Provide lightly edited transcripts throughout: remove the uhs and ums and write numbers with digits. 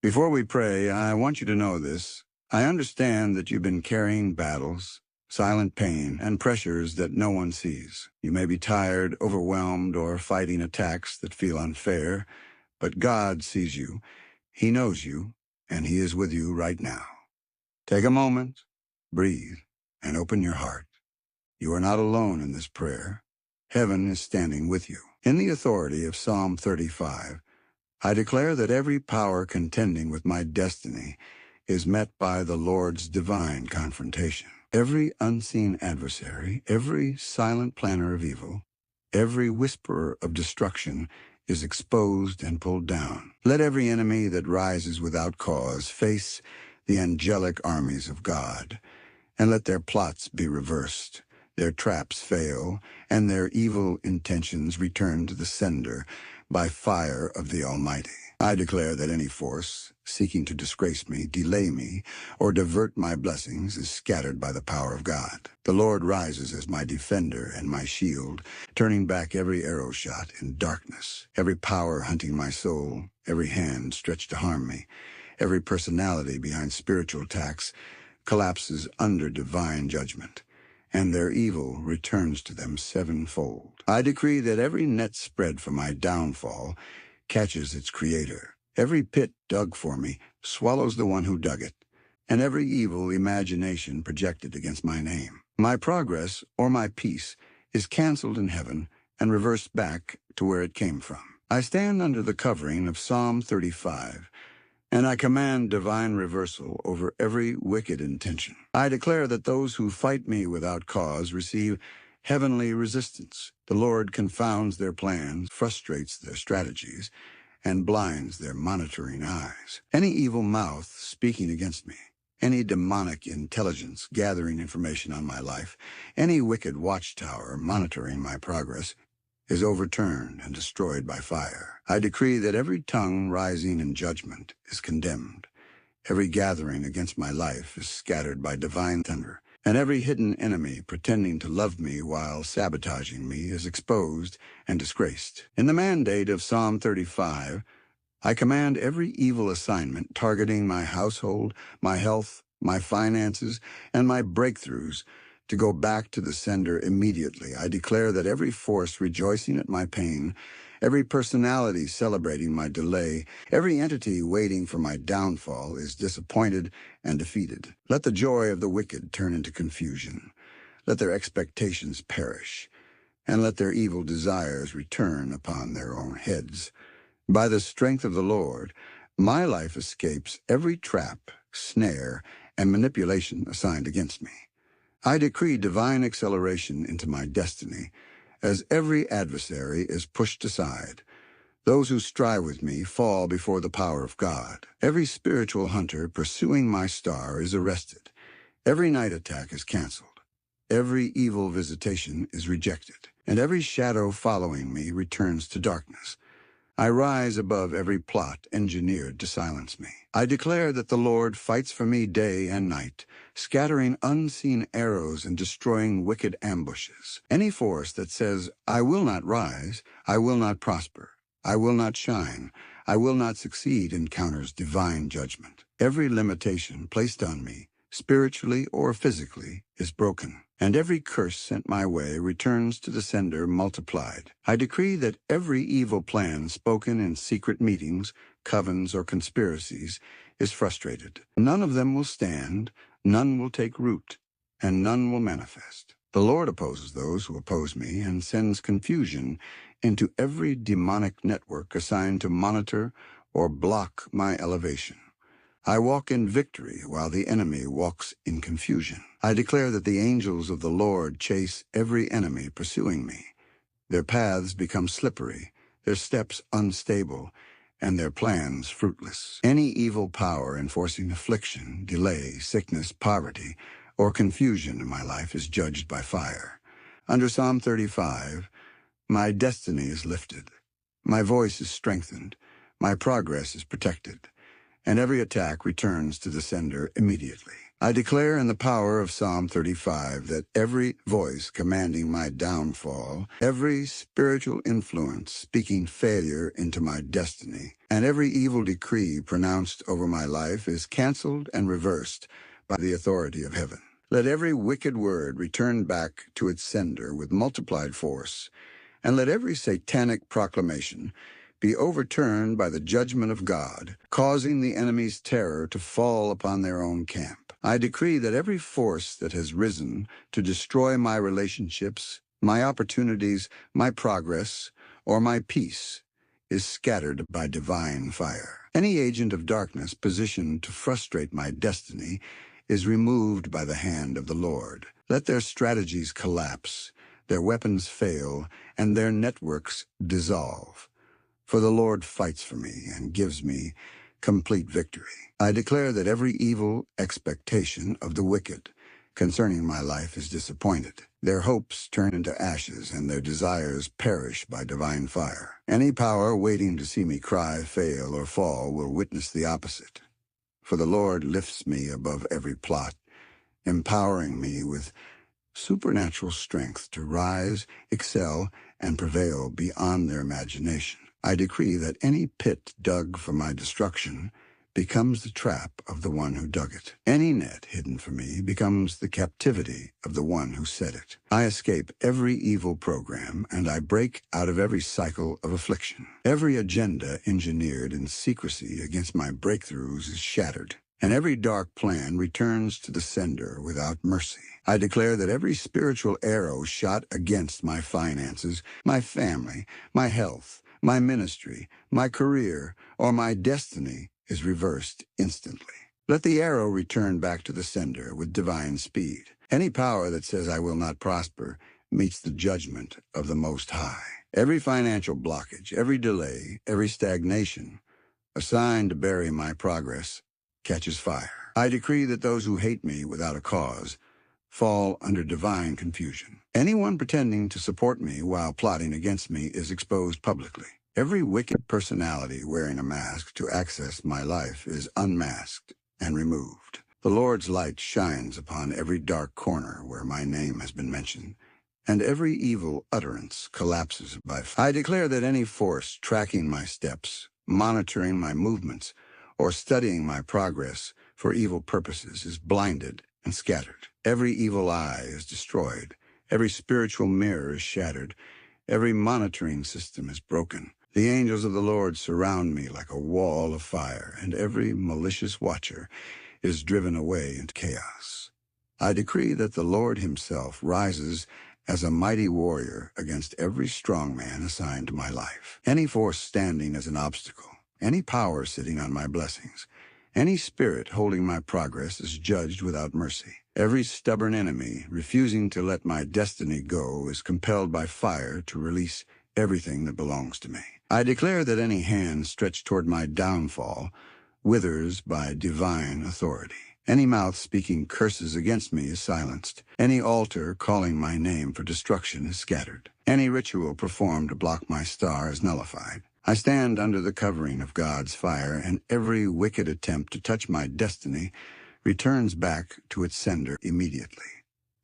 Before we pray, I want you to know this. I understand that you've been carrying battles, silent pain, and pressures that no one sees. You may be tired, overwhelmed, or fighting attacks that feel unfair, but God sees you. He knows you, and He is with you right now. Take a moment, breathe, and open your heart. You are not alone in this prayer. Heaven is standing with you. In the authority of Psalm 35, I declare that every power contending with my destiny is met by the Lord's divine confrontation. Every unseen adversary, every silent planner of evil, every whisperer of destruction is exposed and pulled down. Let every enemy that rises without cause face the angelic armies of God, and let their plots be reversed, their traps fail, and their evil intentions return to the sender by fire of the Almighty. I declare that any force seeking to disgrace me, delay me, or divert my blessings is scattered by the power of God. The Lord rises as my defender and my shield, turning back every arrow shot in darkness, every power hunting my soul, every hand stretched to harm me, every personality behind spiritual attacks collapses under divine judgment, and their evil returns to them sevenfold. I decree that every net spread for my downfall catches its creator. Every pit dug for me swallows the one who dug it, and every evil imagination projected against my name. My progress or my peace is canceled in heaven and reversed back to where it came from. I stand under the covering of Psalm 35, and I command divine reversal over every wicked intention. I declare that those who fight me without cause receive heavenly resistance. The Lord confounds their plans, frustrates their strategies, and blinds their monitoring eyes. Any evil mouth speaking against me, any demonic intelligence gathering information on my life, any wicked watchtower monitoring my progress, is overturned and destroyed by fire. I decree that every tongue rising in judgment is condemned. Every gathering against my life is scattered by divine thunder, and every hidden enemy pretending to love me while sabotaging me is exposed and disgraced. In the mandate of Psalm 35, I command every evil assignment targeting my household, my health, my finances, and my breakthroughs to go back to the sender immediately. I declare that every force rejoicing at my pain, every personality celebrating my delay, every entity waiting for my downfall is disappointed and defeated. Let the joy of the wicked turn into confusion. Let their expectations perish, and let their evil desires return upon their own heads. By the strength of the Lord, my life escapes every trap, snare, and manipulation assigned against me. I decree divine acceleration into my destiny, as every adversary is pushed aside. Those who strive with me fall before the power of God. Every spiritual hunter pursuing my star is arrested. Every night attack is canceled. Every evil visitation is rejected, and every shadow following me returns to darkness. I rise above every plot engineered to silence me. I declare that the Lord fights for me day and night, scattering unseen arrows and destroying wicked ambushes. Any force that says, I will not rise, I will not prosper, I will not shine, I will not succeed, encounters divine judgment. Every limitation placed on me, spiritually or physically, is broken, and every curse sent my way returns to the sender multiplied. I decree that every evil plan spoken in secret meetings, covens, or conspiracies is frustrated. None of them will stand, none will take root, and none will manifest. The Lord opposes those who oppose me and sends confusion into every demonic network assigned to monitor or block my elevation. I walk in victory while the enemy walks in confusion. I declare that the angels of the Lord chase every enemy pursuing me. Their paths become slippery, their steps unstable, and their plans fruitless. Any evil power enforcing affliction, delay, sickness, poverty, or confusion in my life is judged by fire. Under Psalm 35, my destiny is lifted, my voice is strengthened, my progress is protected, and every attack returns to the sender immediately. I declare in the power of Psalm 35 that every voice commanding my downfall, every spiritual influence speaking failure into my destiny, and every evil decree pronounced over my life is canceled and reversed by the authority of heaven. Let every wicked word return back to its sender with multiplied force, and let every satanic proclamation be overturned by the judgment of God, causing the enemy's terror to fall upon their own camp. I decree that every force that has risen to destroy my relationships, my opportunities, my progress, or my peace is scattered by divine fire. Any agent of darkness positioned to frustrate my destiny is removed by the hand of the Lord. Let their strategies collapse, their weapons fail, and their networks dissolve. For the Lord fights for me and gives me complete victory. I declare that every evil expectation of the wicked concerning my life is disappointed. Their hopes turn into ashes and their desires perish by divine fire. Any power waiting to see me cry, fail, or fall will witness the opposite. For the Lord lifts me above every plot, empowering me with supernatural strength to rise, excel, and prevail beyond their imagination. I decree that any pit dug for my destruction becomes the trap of the one who dug it. Any net hidden for me becomes the captivity of the one who set it. I escape every evil program, and I break out of every cycle of affliction. Every agenda engineered in secrecy against my breakthroughs is shattered, and every dark plan returns to the sender without mercy. I declare that every spiritual arrow shot against my finances, my family, my health, my ministry, my career, or my destiny is reversed instantly. Let the arrow return back to the sender with divine speed. Any power that says I will not prosper meets the judgment of the Most High. Every financial blockage, every delay, every stagnation assigned to bury my progress catches fire. I decree that those who hate me without a cause fall under divine confusion. Anyone pretending to support me while plotting against me is exposed publicly. Every wicked personality wearing a mask to access my life is unmasked and removed. The Lord's light shines upon every dark corner where my name has been mentioned, and every evil utterance collapses by fire. I declare that any force tracking my steps, monitoring my movements, or studying my progress for evil purposes is blinded and scattered. Every evil eye is destroyed. Every spiritual mirror is shattered. Every monitoring system is broken. The angels of the Lord surround me like a wall of fire, and every malicious watcher is driven away into chaos. I decree that the Lord himself rises as a mighty warrior against every strong man assigned to my life. Any force standing as an obstacle, any power sitting on my blessings, any spirit holding my progress is judged without mercy. Every stubborn enemy refusing to let my destiny go is compelled by fire to release everything that belongs to me. I declare that any hand stretched toward my downfall withers by divine authority. Any mouth speaking curses against me is silenced. Any altar calling my name for destruction is scattered. Any ritual performed to block my star is nullified. I stand under the covering of God's fire, and every wicked attempt to touch my destiny returns back to its sender immediately.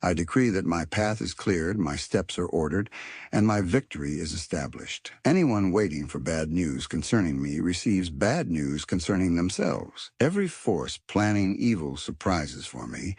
I decree that my path is cleared, my steps are ordered, and my victory is established. Anyone waiting for bad news concerning me receives bad news concerning themselves. Every force planning evil surprises for me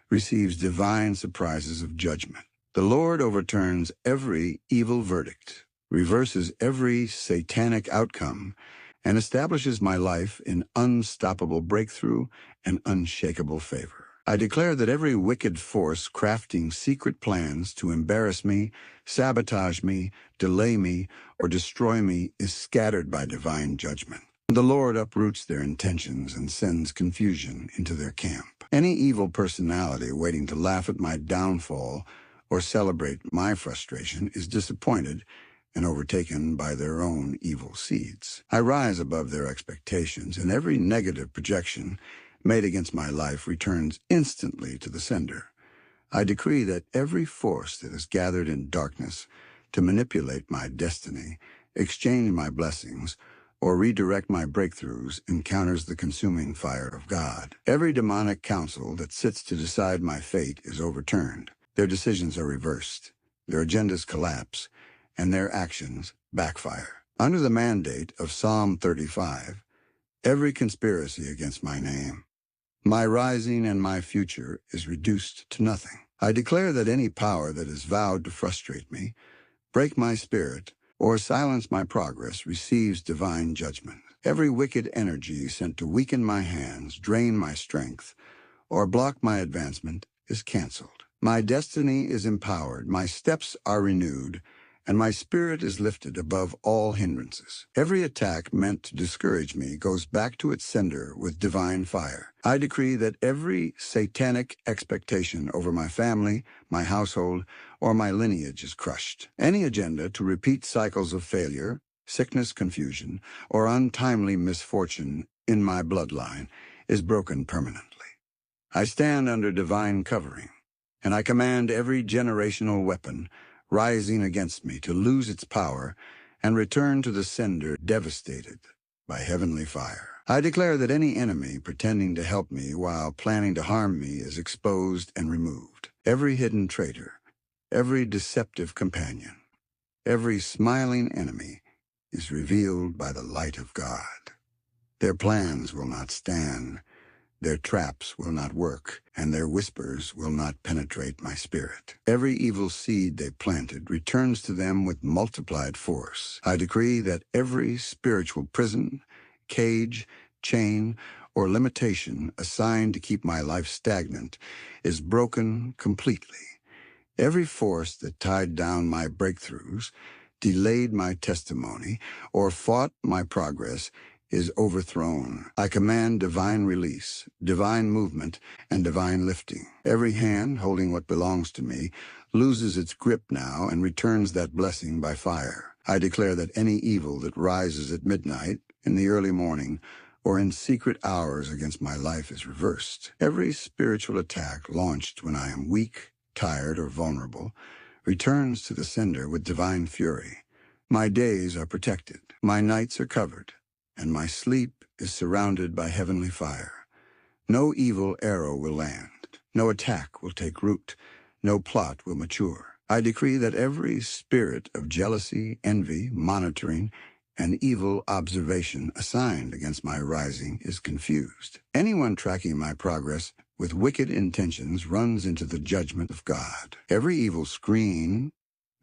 receives divine surprises of judgment. The Lord overturns every evil verdict, reverses every satanic outcome, and establishes my life in unstoppable breakthrough and unshakable favor. I declare that every wicked force crafting secret plans to embarrass me, sabotage me, delay me, or destroy me is scattered by divine judgment. The Lord uproots their intentions and sends confusion into their camp. Any evil personality waiting to laugh at my downfall or celebrate my frustration is disappointed and overtaken by their own evil seeds. I rise above their expectations, and every negative projection made against my life returns instantly to the sender. I decree that every force that is gathered in darkness to manipulate my destiny, exchange my blessings, or redirect my breakthroughs encounters the consuming fire of God. Every demonic council that sits to decide my fate is overturned. Their decisions are reversed, their agendas collapse, and their actions backfire. Under the mandate of Psalm 35, every conspiracy against my name, my rising and my future is reduced to nothing. I declare that any power that is vowed to frustrate me, break my spirit, or silence my progress receives divine judgment. Every wicked energy sent to weaken my hands, drain my strength, or block my advancement is canceled. My destiny is empowered, my steps are renewed, and my spirit is lifted above all hindrances. Every attack meant to discourage me goes back to its sender with divine fire. I decree that every satanic expectation over my family, my household, or my lineage is crushed. Any agenda to repeat cycles of failure, sickness, confusion, or untimely misfortune in my bloodline is broken permanently. I stand under divine covering, and I command every generational weapon rising against me to lose its power and return to the sender devastated by heavenly fire. I declare that any enemy pretending to help me while planning to harm me is exposed and removed. Every hidden traitor, every deceptive companion, every smiling enemy is revealed by the light of God. Their plans will not stand. Their traps will not work, and their whispers will not penetrate my spirit. Every evil seed they planted returns to them with multiplied force. I decree that every spiritual prison, cage, chain, or limitation assigned to keep my life stagnant is broken completely. Every force that tied down my breakthroughs, delayed my testimony, or fought my progress is overthrown. I command divine release, divine movement, and divine lifting. Every hand holding what belongs to me loses its grip now and returns that blessing by fire. I declare that any evil that rises at midnight, in the early morning, or in secret hours against my life is reversed. Every spiritual attack launched when I am weak, tired, or vulnerable returns to the sender with divine fury. My days are protected, my nights are covered, and my sleep is surrounded by heavenly fire. No evil arrow will land, no attack will take root, no plot will mature. I decree that every spirit of jealousy, envy, monitoring, and evil observation assigned against my rising is confused. Anyone tracking my progress with wicked intentions runs into the judgment of God. Every evil screen,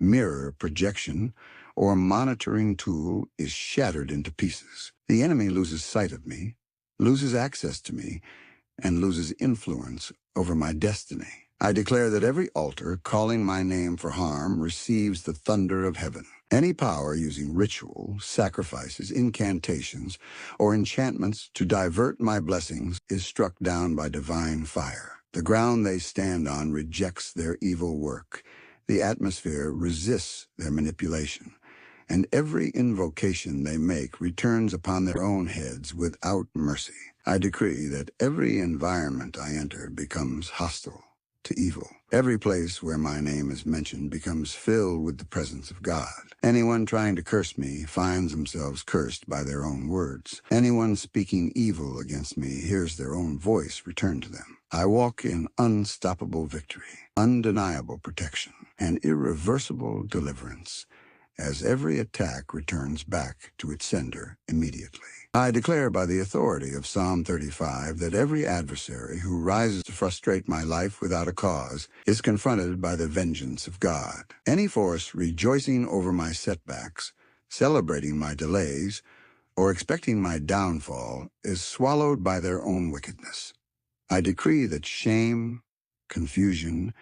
mirror, projection, or monitoring tool is shattered into pieces. The enemy loses sight of me, loses access to me, and loses influence over my destiny. I declare that every altar calling my name for harm receives the thunder of heaven. Any power using ritual, sacrifices, incantations, or enchantments to divert my blessings is struck down by divine fire. The ground they stand on rejects their evil work. The atmosphere resists their manipulation, and every invocation they make returns upon their own heads without mercy. I decree that every environment I enter becomes hostile to evil. Every place where my name is mentioned becomes filled with the presence of God. Anyone trying to curse me finds themselves cursed by their own words. Anyone speaking evil against me hears their own voice return to them. I walk in unstoppable victory, undeniable protection, and irreversible deliverance, as every attack returns back to its sender immediately. I declare by the authority of Psalm 35 that every adversary who rises to frustrate my life without a cause is confronted by the vengeance of God. Any force rejoicing over my setbacks, celebrating my delays, or expecting my downfall is swallowed by their own wickedness. I decree that shame, confusion,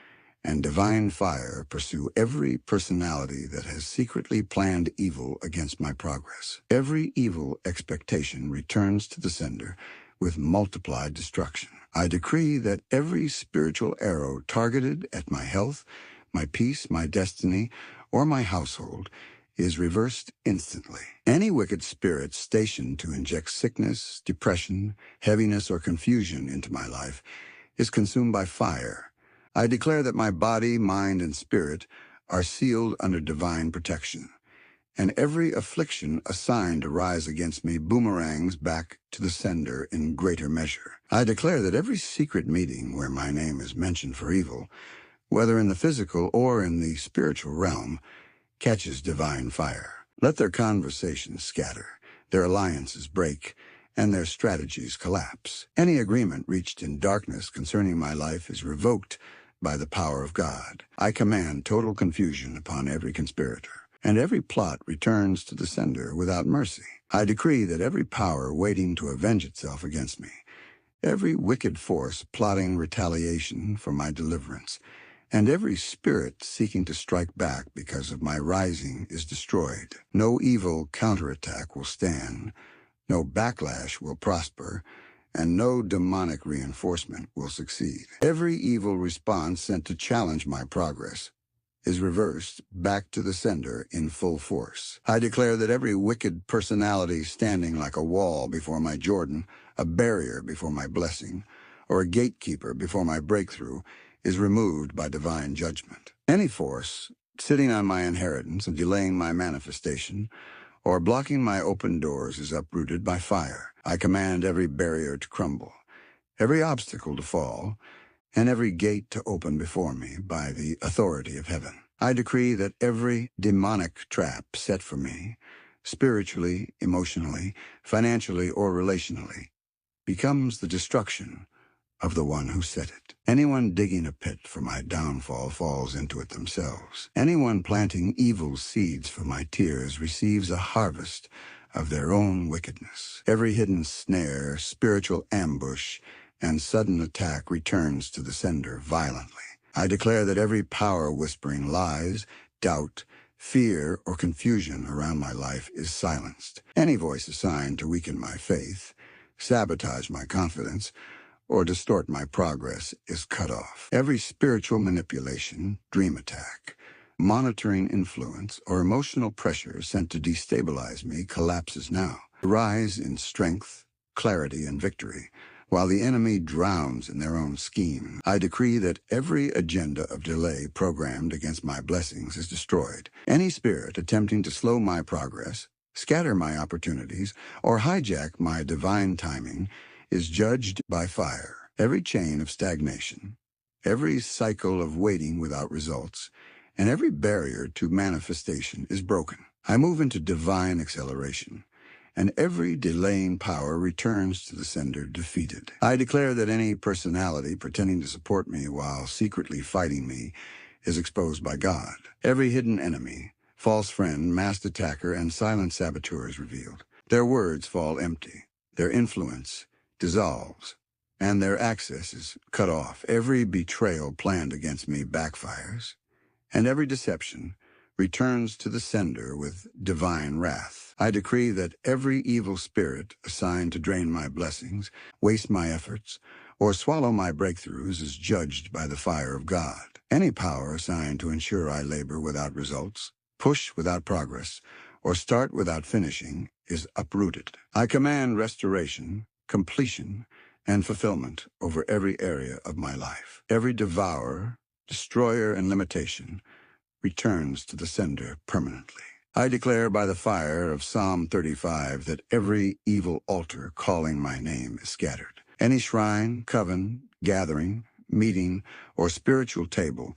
and divine fire pursue every personality that has secretly planned evil against my progress. Every evil expectation returns to the sender with multiplied destruction. I decree that every spiritual arrow targeted at my health, my peace, my destiny, or my household is reversed instantly. Any wicked spirit stationed to inject sickness, depression, heaviness, or confusion into my life is consumed by fire. I declare that my body, mind, and spirit are sealed under divine protection, and every affliction assigned to rise against me boomerangs back to the sender in greater measure. I declare that every secret meeting where my name is mentioned for evil, whether in the physical or in the spiritual realm, catches divine fire. Let their conversations scatter, their alliances break, and their strategies collapse. Any agreement reached in darkness concerning my life is revoked by the power of God. I command total confusion upon every conspirator, and every plot returns to the sender without mercy. I decree that every power waiting to avenge itself against me, every wicked force plotting retaliation for my deliverance, and every spirit seeking to strike back because of my rising is destroyed. No evil counterattack will stand, no backlash will prosper, and no demonic reinforcement will succeed. Every evil response sent to challenge my progress is reversed back to the sender in full force. I declare that every wicked personality standing like a wall before my Jordan, a barrier before my blessing, or a gatekeeper before my breakthrough is removed by divine judgment. Any force sitting on my inheritance and delaying my manifestation or blocking my open doors is uprooted by fire. I command every barrier to crumble, every obstacle to fall, and every gate to open before me by the authority of heaven. I decree that every demonic trap set for me, spiritually, emotionally, financially, or relationally, becomes the destruction of the one who set it. Anyone digging a pit for my downfall falls into it themselves. Anyone planting evil seeds for my tears receives a harvest of their own wickedness. Every hidden snare, spiritual ambush, and sudden attack returns to the sender violently. I declare that every power whispering lies, doubt, fear, or confusion around my life is silenced. Any voice assigned to weaken my faith, sabotage my confidence, or distort my progress is cut off. Every spiritual manipulation, dream attack, monitoring influence, or emotional pressure sent to destabilize me collapses now. Rise in strength, clarity, and victory, while the enemy drowns in their own scheme. I decree that every agenda of delay programmed against my blessings is destroyed. Any spirit attempting to slow my progress, scatter my opportunities, or hijack my divine timing is judged by fire. Every chain of stagnation, every cycle of waiting without results, and every barrier to manifestation is broken. I move into divine acceleration, and every delaying power returns to the sender defeated. I declare that any personality pretending to support me while secretly fighting me is exposed by God. Every hidden enemy, false friend, masked attacker, and silent saboteur is revealed. Their words fall empty. Their influence dissolves, and their access is cut off. Every betrayal planned against me backfires, and every deception returns to the sender with divine wrath. I decree that every evil spirit assigned to drain my blessings, waste my efforts, or swallow my breakthroughs is judged by the fire of God. Any power assigned to ensure I labor without results, push without progress, or start without finishing is uprooted. I command restoration, completion, and fulfillment over every area of my life. Every devourer, destroyer, and limitation returns to the sender permanently. I declare by the fire of Psalm 35 that every evil altar calling my name is scattered. Any shrine, coven, gathering, meeting, or spiritual table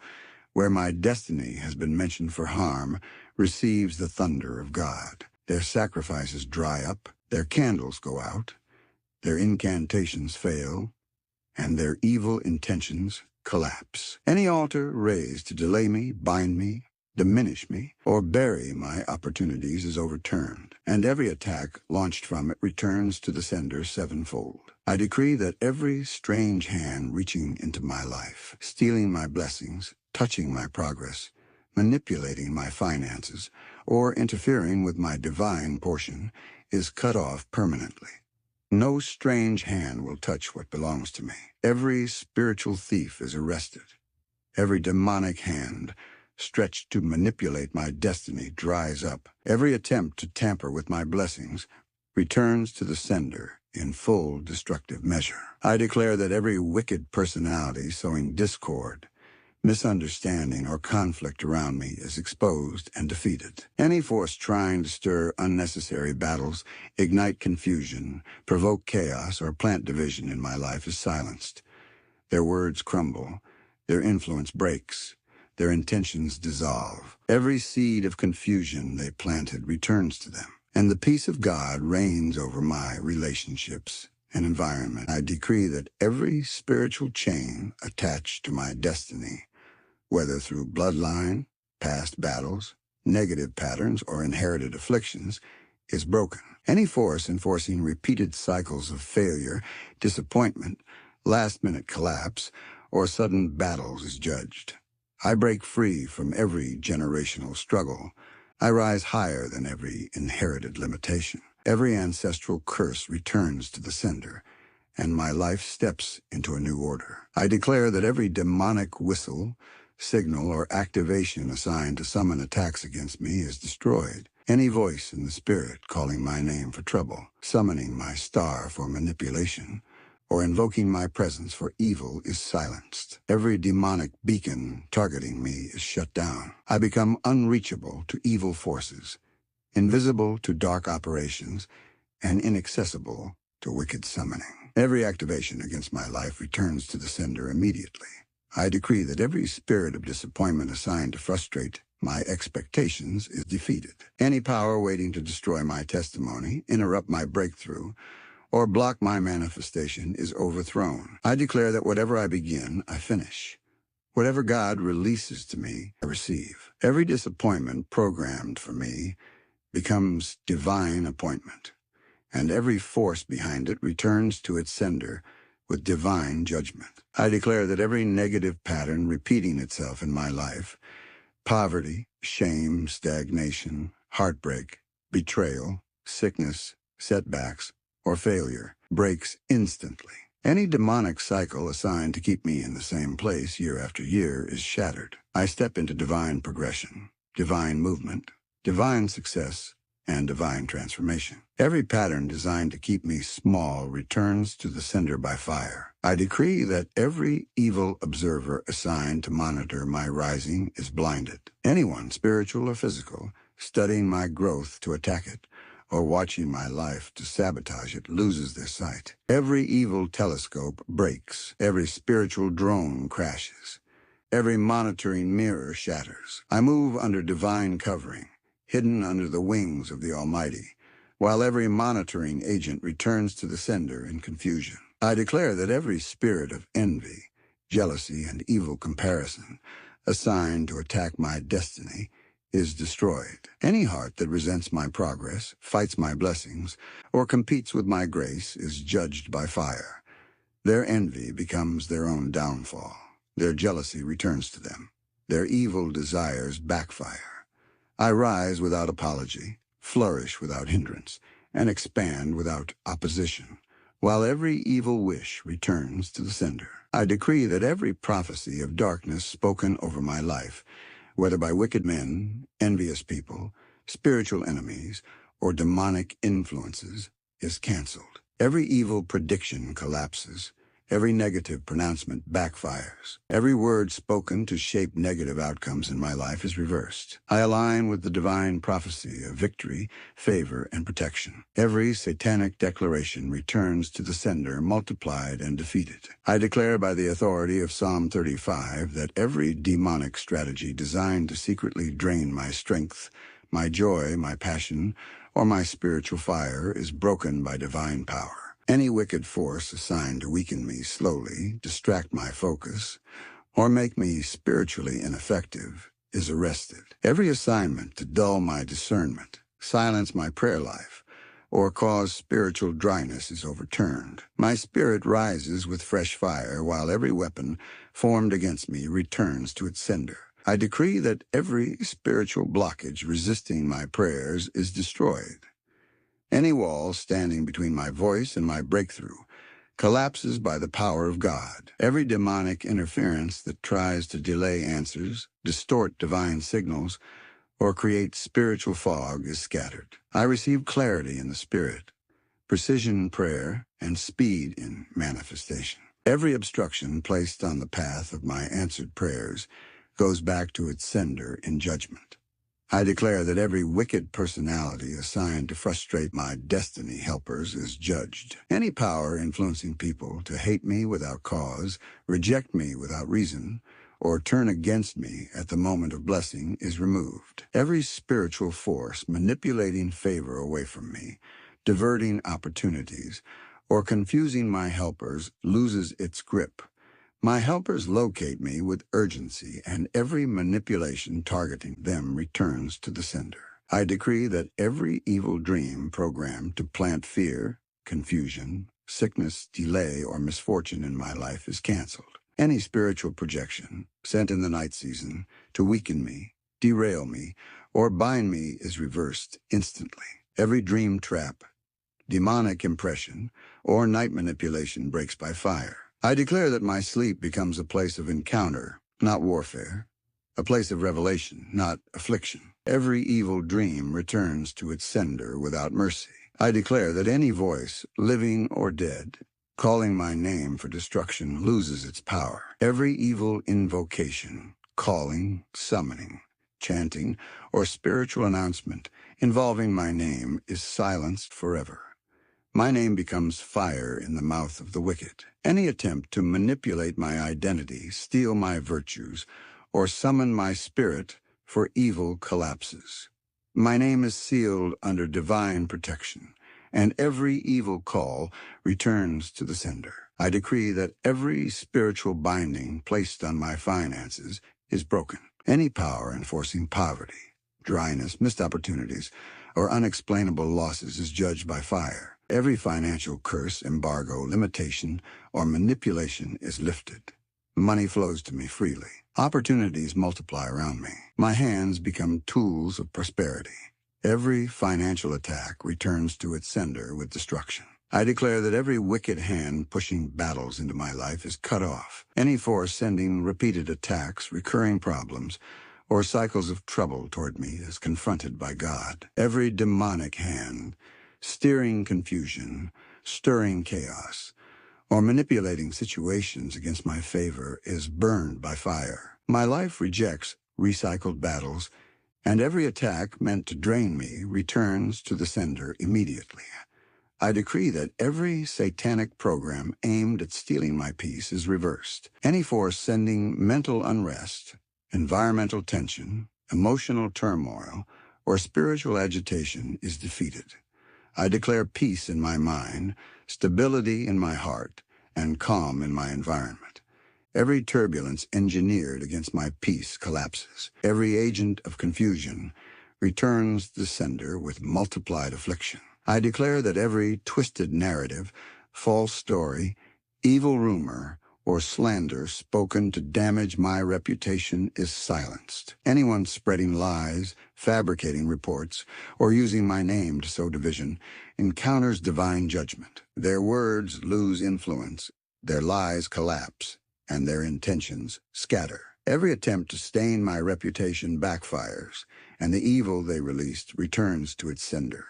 where my destiny has been mentioned for harm receives the thunder of God. Their sacrifices dry up, their candles go out, their incantations fail, and their evil intentions collapse. Any altar raised to delay me, bind me, diminish me, or bury my opportunities is overturned, and every attack launched from it returns to the sender sevenfold. I decree that every strange hand reaching into my life, stealing my blessings, touching my progress, manipulating my finances, or interfering with my divine portion is cut off permanently. No strange hand will touch what belongs to me. Every spiritual thief is arrested. Every demonic hand stretched to manipulate my destiny dries up. Every attempt to tamper with my blessings returns to the sender in full destructive measure. I declare that every wicked personality sowing discord, Misunderstanding or conflict around me is exposed and defeated. Any force trying to stir unnecessary battles, ignite confusion, provoke chaos, or plant division in my life is silenced. Their words crumble, their influence breaks, their intentions dissolve. Every seed of confusion they planted returns to them, and the peace of God reigns over my relationships and environment. I decree that every spiritual chain attached to my destiny, whether through bloodline, past battles, negative patterns, or inherited afflictions, is broken. Any force enforcing repeated cycles of failure, disappointment, last-minute collapse, or sudden battles is judged. I break free from every generational struggle. I rise higher than every inherited limitation. Every ancestral curse returns to the sender, and my life steps into a new order. I declare that every demonic whistle, signal, or activation assigned to summon attacks against me is destroyed. Any voice in the spirit calling my name for trouble, summoning my star for manipulation, or invoking my presence for evil is silenced. Every demonic beacon targeting me is shut down. I become unreachable to evil forces, invisible to dark operations, and inaccessible to wicked summoning. Every activation against my life returns to the sender immediately. I decree that every spirit of disappointment assigned to frustrate my expectations is defeated. Any power waiting to destroy my testimony, interrupt my breakthrough, or block my manifestation is overthrown. I declare that whatever I begin, I finish. Whatever God releases to me, I receive. Every disappointment programmed for me becomes divine appointment, and every force behind it returns to its sender with divine judgment. I declare that every negative pattern repeating itself in my life, poverty, shame, stagnation, heartbreak, betrayal, sickness, setbacks, or failure, breaks instantly. Any demonic cycle assigned to keep me in the same place year after year is shattered. I step into divine progression, divine movement, divine success, and divine transformation. Every pattern designed to keep me small returns to the sender by fire. I decree that every evil observer assigned to monitor my rising is blinded. Anyone, spiritual or physical, studying my growth to attack it, or watching my life to sabotage it, loses their sight. Every evil telescope breaks. Every spiritual drone crashes. Every monitoring mirror shatters. I move under divine covering, hidden under the wings of the Almighty, while every monitoring agent returns to the sender in confusion. I declare that every spirit of envy, jealousy, and evil comparison assigned to attack my destiny is destroyed. Any heart that resents my progress, fights my blessings, or competes with my grace is judged by fire. Their envy becomes their own downfall. Their jealousy returns to them. Their evil desires backfire. I rise without apology, flourish without hindrance, and expand without opposition, while every evil wish returns to the sender. I decree that every prophecy of darkness spoken over my life, whether by wicked men, envious people, spiritual enemies, or demonic influences, is canceled. Every evil prediction collapses. Every negative pronouncement backfires. Every word spoken to shape negative outcomes in my life is reversed. I align with the divine prophecy of victory, favor, and protection. Every satanic declaration returns to the sender multiplied and defeated. I declare by the authority of Psalm 35 that every demonic strategy designed to secretly drain my strength, my joy, my passion, or my spiritual fire is broken by divine power. Any wicked force assigned to weaken me slowly, distract my focus, or make me spiritually ineffective is arrested. Every assignment to dull my discernment, silence my prayer life, or cause spiritual dryness is overturned. My spirit rises with fresh fire, while every weapon formed against me returns to its sender. I decree that every spiritual blockage resisting my prayers is destroyed. Any wall standing between my voice and my breakthrough collapses by the power of God. Every demonic interference that tries to delay answers, distort divine signals, or create spiritual fog is scattered. I receive clarity in the spirit, precision in prayer, and speed in manifestation. Every obstruction placed on the path of my answered prayers goes back to its sender in judgment. I declare that every wicked personality assigned to frustrate my destiny helpers is judged. Any power influencing people to hate me without cause, reject me without reason, or turn against me at the moment of blessing is removed. Every spiritual force manipulating favor away from me, diverting opportunities, or confusing my helpers loses its grip. My helpers locate me with urgency, and every manipulation targeting them returns to the sender. I decree that every evil dream programmed to plant fear, confusion, sickness, delay, or misfortune in my life is canceled. Any spiritual projection sent in the night season to weaken me, derail me, or bind me is reversed instantly. Every dream trap, demonic impression, or night manipulation breaks by fire. I declare that my sleep becomes a place of encounter, not warfare, a place of revelation, not affliction. Every evil dream returns to its sender without mercy. I declare that any voice, living or dead, calling my name for destruction loses its power. Every evil invocation, calling, summoning, chanting, or spiritual announcement involving my name is silenced forever. My name becomes fire in the mouth of the wicked. Any attempt to manipulate my identity, steal my virtues, or summon my spirit for evil collapses. My name is sealed under divine protection, and every evil call returns to the sender. I decree that every spiritual binding placed on my finances is broken. Any power enforcing poverty, dryness, missed opportunities, or unexplainable losses is judged by fire. Every financial curse, embargo, limitation, or manipulation is lifted. Money flows to me freely. Opportunities multiply around me. My hands become tools of prosperity. Every financial attack returns to its sender with destruction. I declare that every wicked hand pushing battles into my life is cut off. Any force sending repeated attacks, recurring problems, or cycles of trouble toward me is confronted by God. Every demonic hand, steering confusion, stirring chaos, or manipulating situations against my favor is burned by fire. My life rejects recycled battles, and every attack meant to drain me returns to the sender immediately. I decree that every satanic program aimed at stealing my peace is reversed. Any force sending mental unrest, environmental tension, emotional turmoil, or spiritual agitation is defeated. I declare peace in my mind, stability in my heart, and calm in my environment. Every turbulence engineered against my peace collapses. Every agent of confusion returns the sender with multiplied affliction. I declare that every twisted narrative, false story, evil rumor, or slander spoken to damage my reputation is silenced. Anyone spreading lies, fabricating reports, or using my name to sow division encounters divine judgment. Their words lose influence, their lies collapse, and their intentions scatter. Every attempt to stain my reputation backfires, and the evil they released returns to its sender.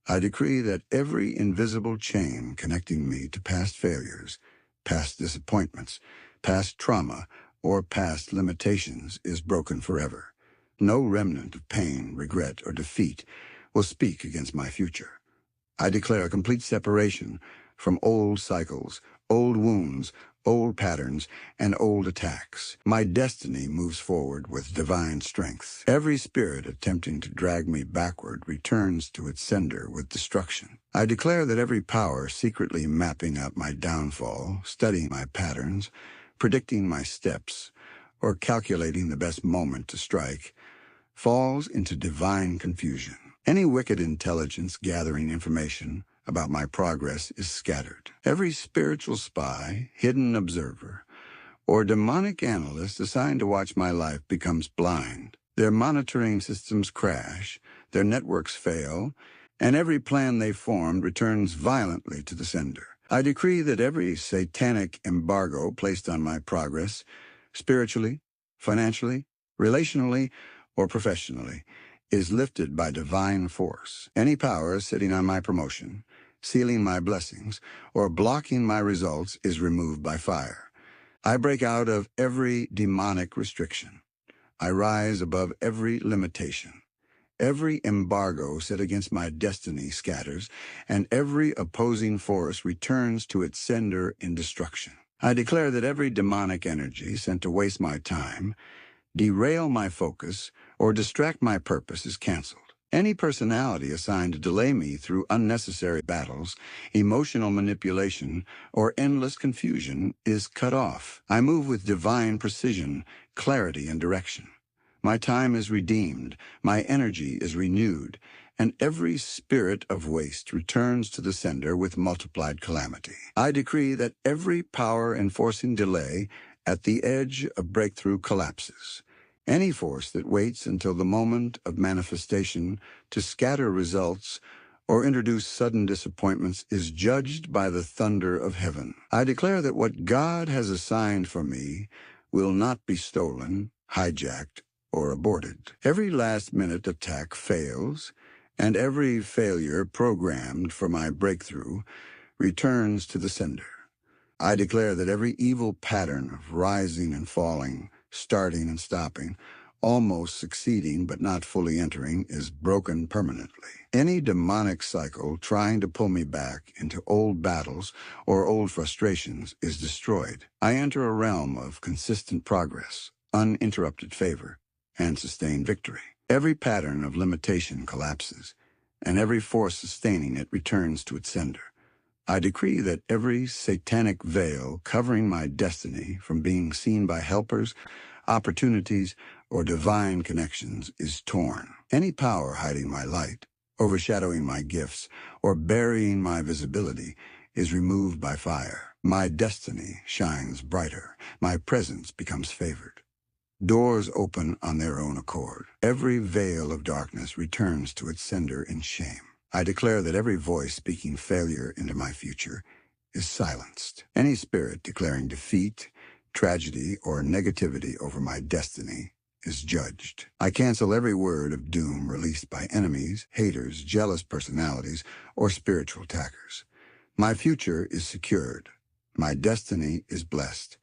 I decree that every invisible chain connecting me to past failures, past disappointments, past trauma, or past limitations is broken forever. No remnant of pain, regret, or defeat will speak against my future. I declare a complete separation from old cycles, old wounds, old patterns, and old attacks. My destiny moves forward with divine strength. Every spirit attempting to drag me backward returns to its sender with destruction. I declare that every power secretly mapping out my downfall, studying my patterns, predicting my steps, or calculating the best moment to strike, falls into divine confusion. Any wicked intelligence gathering information about my progress is scattered. Every spiritual spy, hidden observer, or demonic analyst assigned to watch my life becomes blind. Their monitoring systems crash, their networks fail, and every plan they formed returns violently to the sender. I decree that every satanic embargo placed on my progress, spiritually, financially, relationally, or professionally, is lifted by divine force. Any power sitting on my promotion, sealing my blessings, or blocking my results is removed by fire. I break out of every demonic restriction. I rise above every limitation. Every embargo set against my destiny scatters, and every opposing force returns to its sender in destruction. I declare that every demonic energy sent to waste my time, derail my focus, or distract my purpose is canceled. Any personality assigned to delay me through unnecessary battles, emotional manipulation, or endless confusion is cut off. I move with divine precision, clarity, and direction. My time is redeemed, my energy is renewed, and every spirit of waste returns to the sender with multiplied calamity. I decree that every power enforcing delay at the edge of breakthrough collapses. Any force that waits until the moment of manifestation to scatter results or introduce sudden disappointments is judged by the thunder of heaven. I declare that what God has assigned for me will not be stolen, hijacked, or aborted. Every last-minute attack fails, and every failure programmed for my breakthrough returns to the sender. I declare that every evil pattern of rising and falling, starting and stopping, almost succeeding but not fully entering, is broken permanently. Any demonic cycle trying to pull me back into old battles or old frustrations is destroyed. I enter a realm of consistent progress, uninterrupted favor, and sustained victory. Every pattern of limitation collapses, and every force sustaining it returns to its sender. I decree that every satanic veil covering my destiny from being seen by helpers, opportunities, or divine connections is torn. Any power hiding my light, overshadowing my gifts, or burying my visibility is removed by fire. My destiny shines brighter. My presence becomes favored. Doors open on their own accord. Every veil of darkness returns to its sender in shame. I declare that every voice speaking failure into my future is silenced. Any spirit declaring defeat, tragedy, or negativity over my destiny is judged. I cancel every word of doom released by enemies, haters, jealous personalities, or spiritual attackers. My future is secured. My destiny is blessed.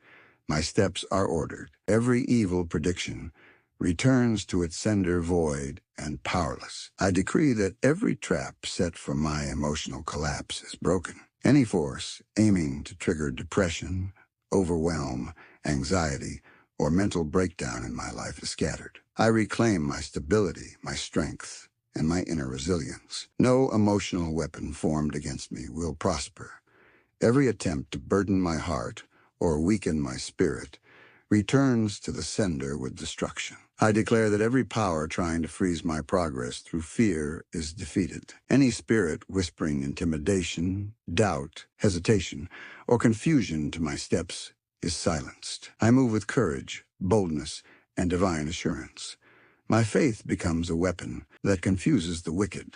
My steps are ordered. Every evil prediction returns to its sender void and powerless. I decree that every trap set for my emotional collapse is broken. Any force aiming to trigger depression, overwhelm, anxiety, or mental breakdown in my life is scattered. I reclaim my stability, my strength, and my inner resilience. No emotional weapon formed against me will prosper. Every attempt to burden my heart or weaken my spirit returns to the sender with destruction. I declare that every power trying to freeze my progress through fear is defeated. Any spirit whispering intimidation, doubt, hesitation, or confusion to my steps is silenced. I move with courage, boldness, and divine assurance. My faith becomes a weapon that confuses the wicked.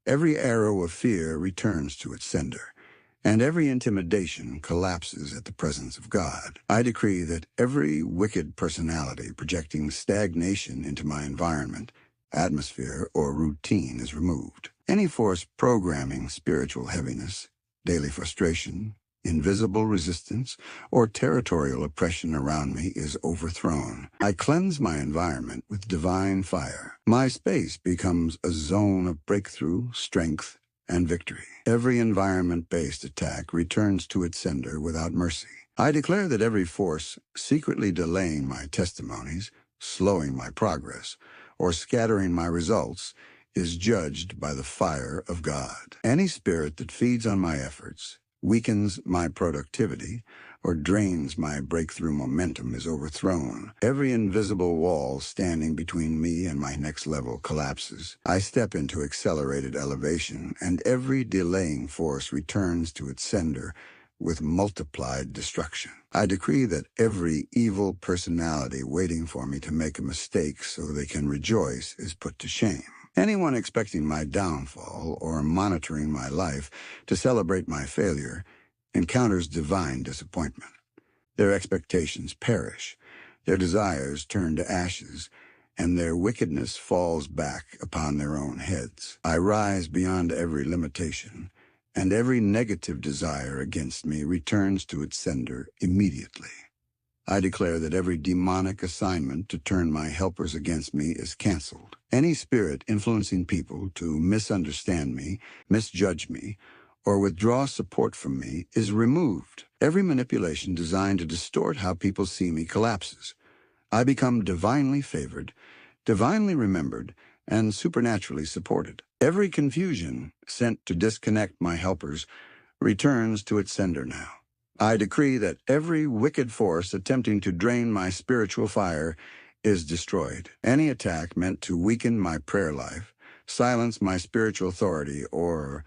Every arrow of fear returns to its sender, and every intimidation collapses at the presence of God. I decree that every wicked personality projecting stagnation into my environment, atmosphere, or routine is removed. Any force programming spiritual heaviness, daily frustration, invisible resistance, or territorial oppression around me is overthrown. I cleanse my environment with divine fire. My space becomes a zone of breakthrough, strength, and victory. Every environment-based attack returns to its sender without mercy. I declare that every force secretly delaying my testimonies, slowing my progress, or scattering my results is judged by the fire of God. Any spirit that feeds on my efforts, weakens my productivity, or drains my breakthrough momentum is overthrown. Every invisible wall standing between me and my next level collapses. I step into accelerated elevation, and every delaying force returns to its sender with multiplied destruction. I decree that every evil personality waiting for me to make a mistake so they can rejoice is put to shame. Anyone expecting my downfall or monitoring my life to celebrate my failure encounters divine disappointment. Their expectations perish, their desires turn to ashes, and their wickedness falls back upon their own heads. I rise beyond every limitation, and every negative desire against me returns to its sender immediately. I declare that every demonic assignment to turn my helpers against me is canceled. Any spirit influencing people to misunderstand me, misjudge me, or withdraw support from me is removed. Every manipulation designed to distort how people see me collapses. I become divinely favored, divinely remembered, and supernaturally supported. Every confusion sent to disconnect my helpers returns to its sender now. I decree that every wicked force attempting to drain my spiritual fire is destroyed. Any attack meant to weaken my prayer life, silence my spiritual authority, or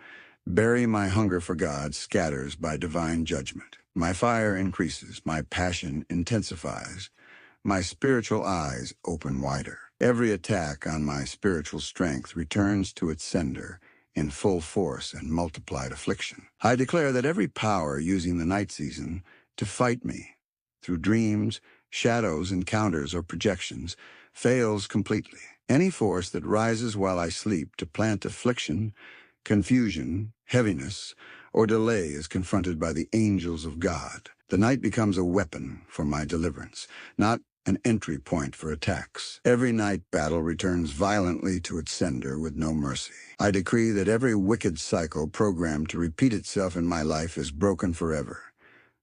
bury my hunger for God scatters by divine judgment. My fire increases, my passion intensifies, my spiritual eyes open wider. Every attack on my spiritual strength returns to its sender in full force and multiplied affliction. I declare that every power using the night season to fight me through dreams, shadows, encounters, or projections fails completely. Any force that rises while I sleep to plant affliction, confusion, heaviness, or delay is confronted by the angels of God. The night becomes a weapon for my deliverance, not an entry point for attacks. Every night battle returns violently to its sender with no mercy. I decree that every wicked cycle programmed to repeat itself in my life is broken forever.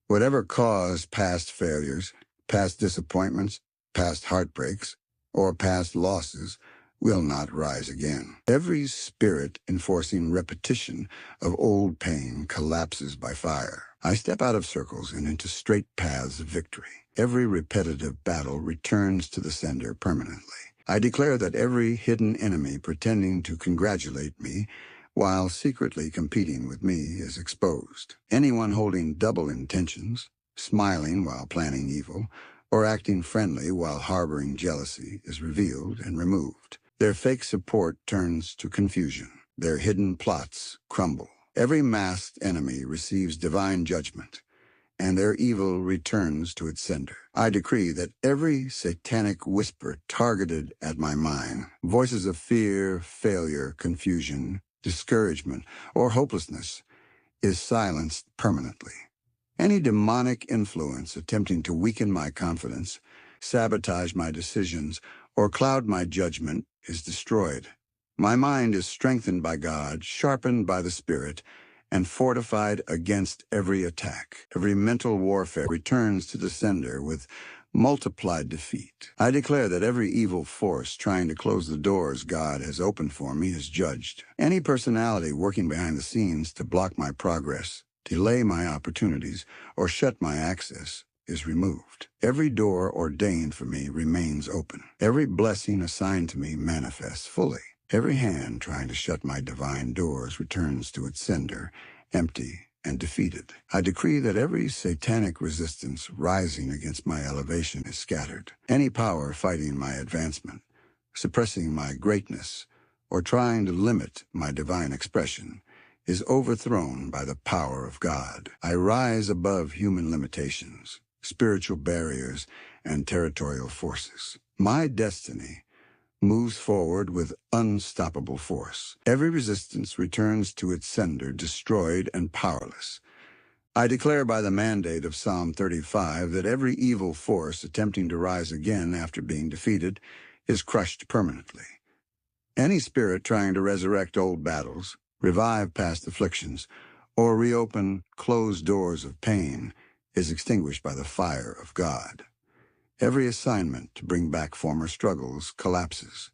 Whatever caused past failures, past disappointments, past heartbreaks, or past losses will not rise again. Every spirit enforcing repetition of old pain collapses by fire. I step out of circles and into straight paths of victory. Every repetitive battle returns to the sender permanently. I declare that every hidden enemy pretending to congratulate me while secretly competing with me is exposed. Anyone holding double intentions, smiling while planning evil, or acting friendly while harboring jealousy is revealed and removed. Their fake support turns to confusion. Their hidden plots crumble. Every masked enemy receives divine judgment, and their evil returns to its sender. I decree that every satanic whisper targeted at my mind, voices of fear, failure, confusion, discouragement, or hopelessness, is silenced permanently. Any demonic influence attempting to weaken my confidence, sabotage my decisions, or cloud my judgment is destroyed. My mind is strengthened by God, sharpened by the Spirit, and fortified against every attack. Every mental warfare returns to the sender with multiplied defeat. I declare that every evil force trying to close the doors God has opened for me is judged. Any personality working behind the scenes to block my progress, delay my opportunities, or shut my access is removed. Every door ordained for me remains open. Every blessing assigned to me manifests fully. Every hand trying to shut my divine doors returns to its sender, empty and defeated. I decree that every satanic resistance rising against my elevation is scattered. Any power fighting my advancement, suppressing my greatness, or trying to limit my divine expression is overthrown by the power of God. I rise above human limitations, spiritual barriers, and territorial forces. My destiny moves forward with unstoppable force. Every resistance returns to its sender, destroyed and powerless. I declare by the mandate of Psalm 35 that every evil force attempting to rise again after being defeated is crushed permanently. Any spirit trying to resurrect old battles, revive past afflictions, or reopen closed doors of pain is extinguished by the fire of God. Every assignment to bring back former struggles collapses.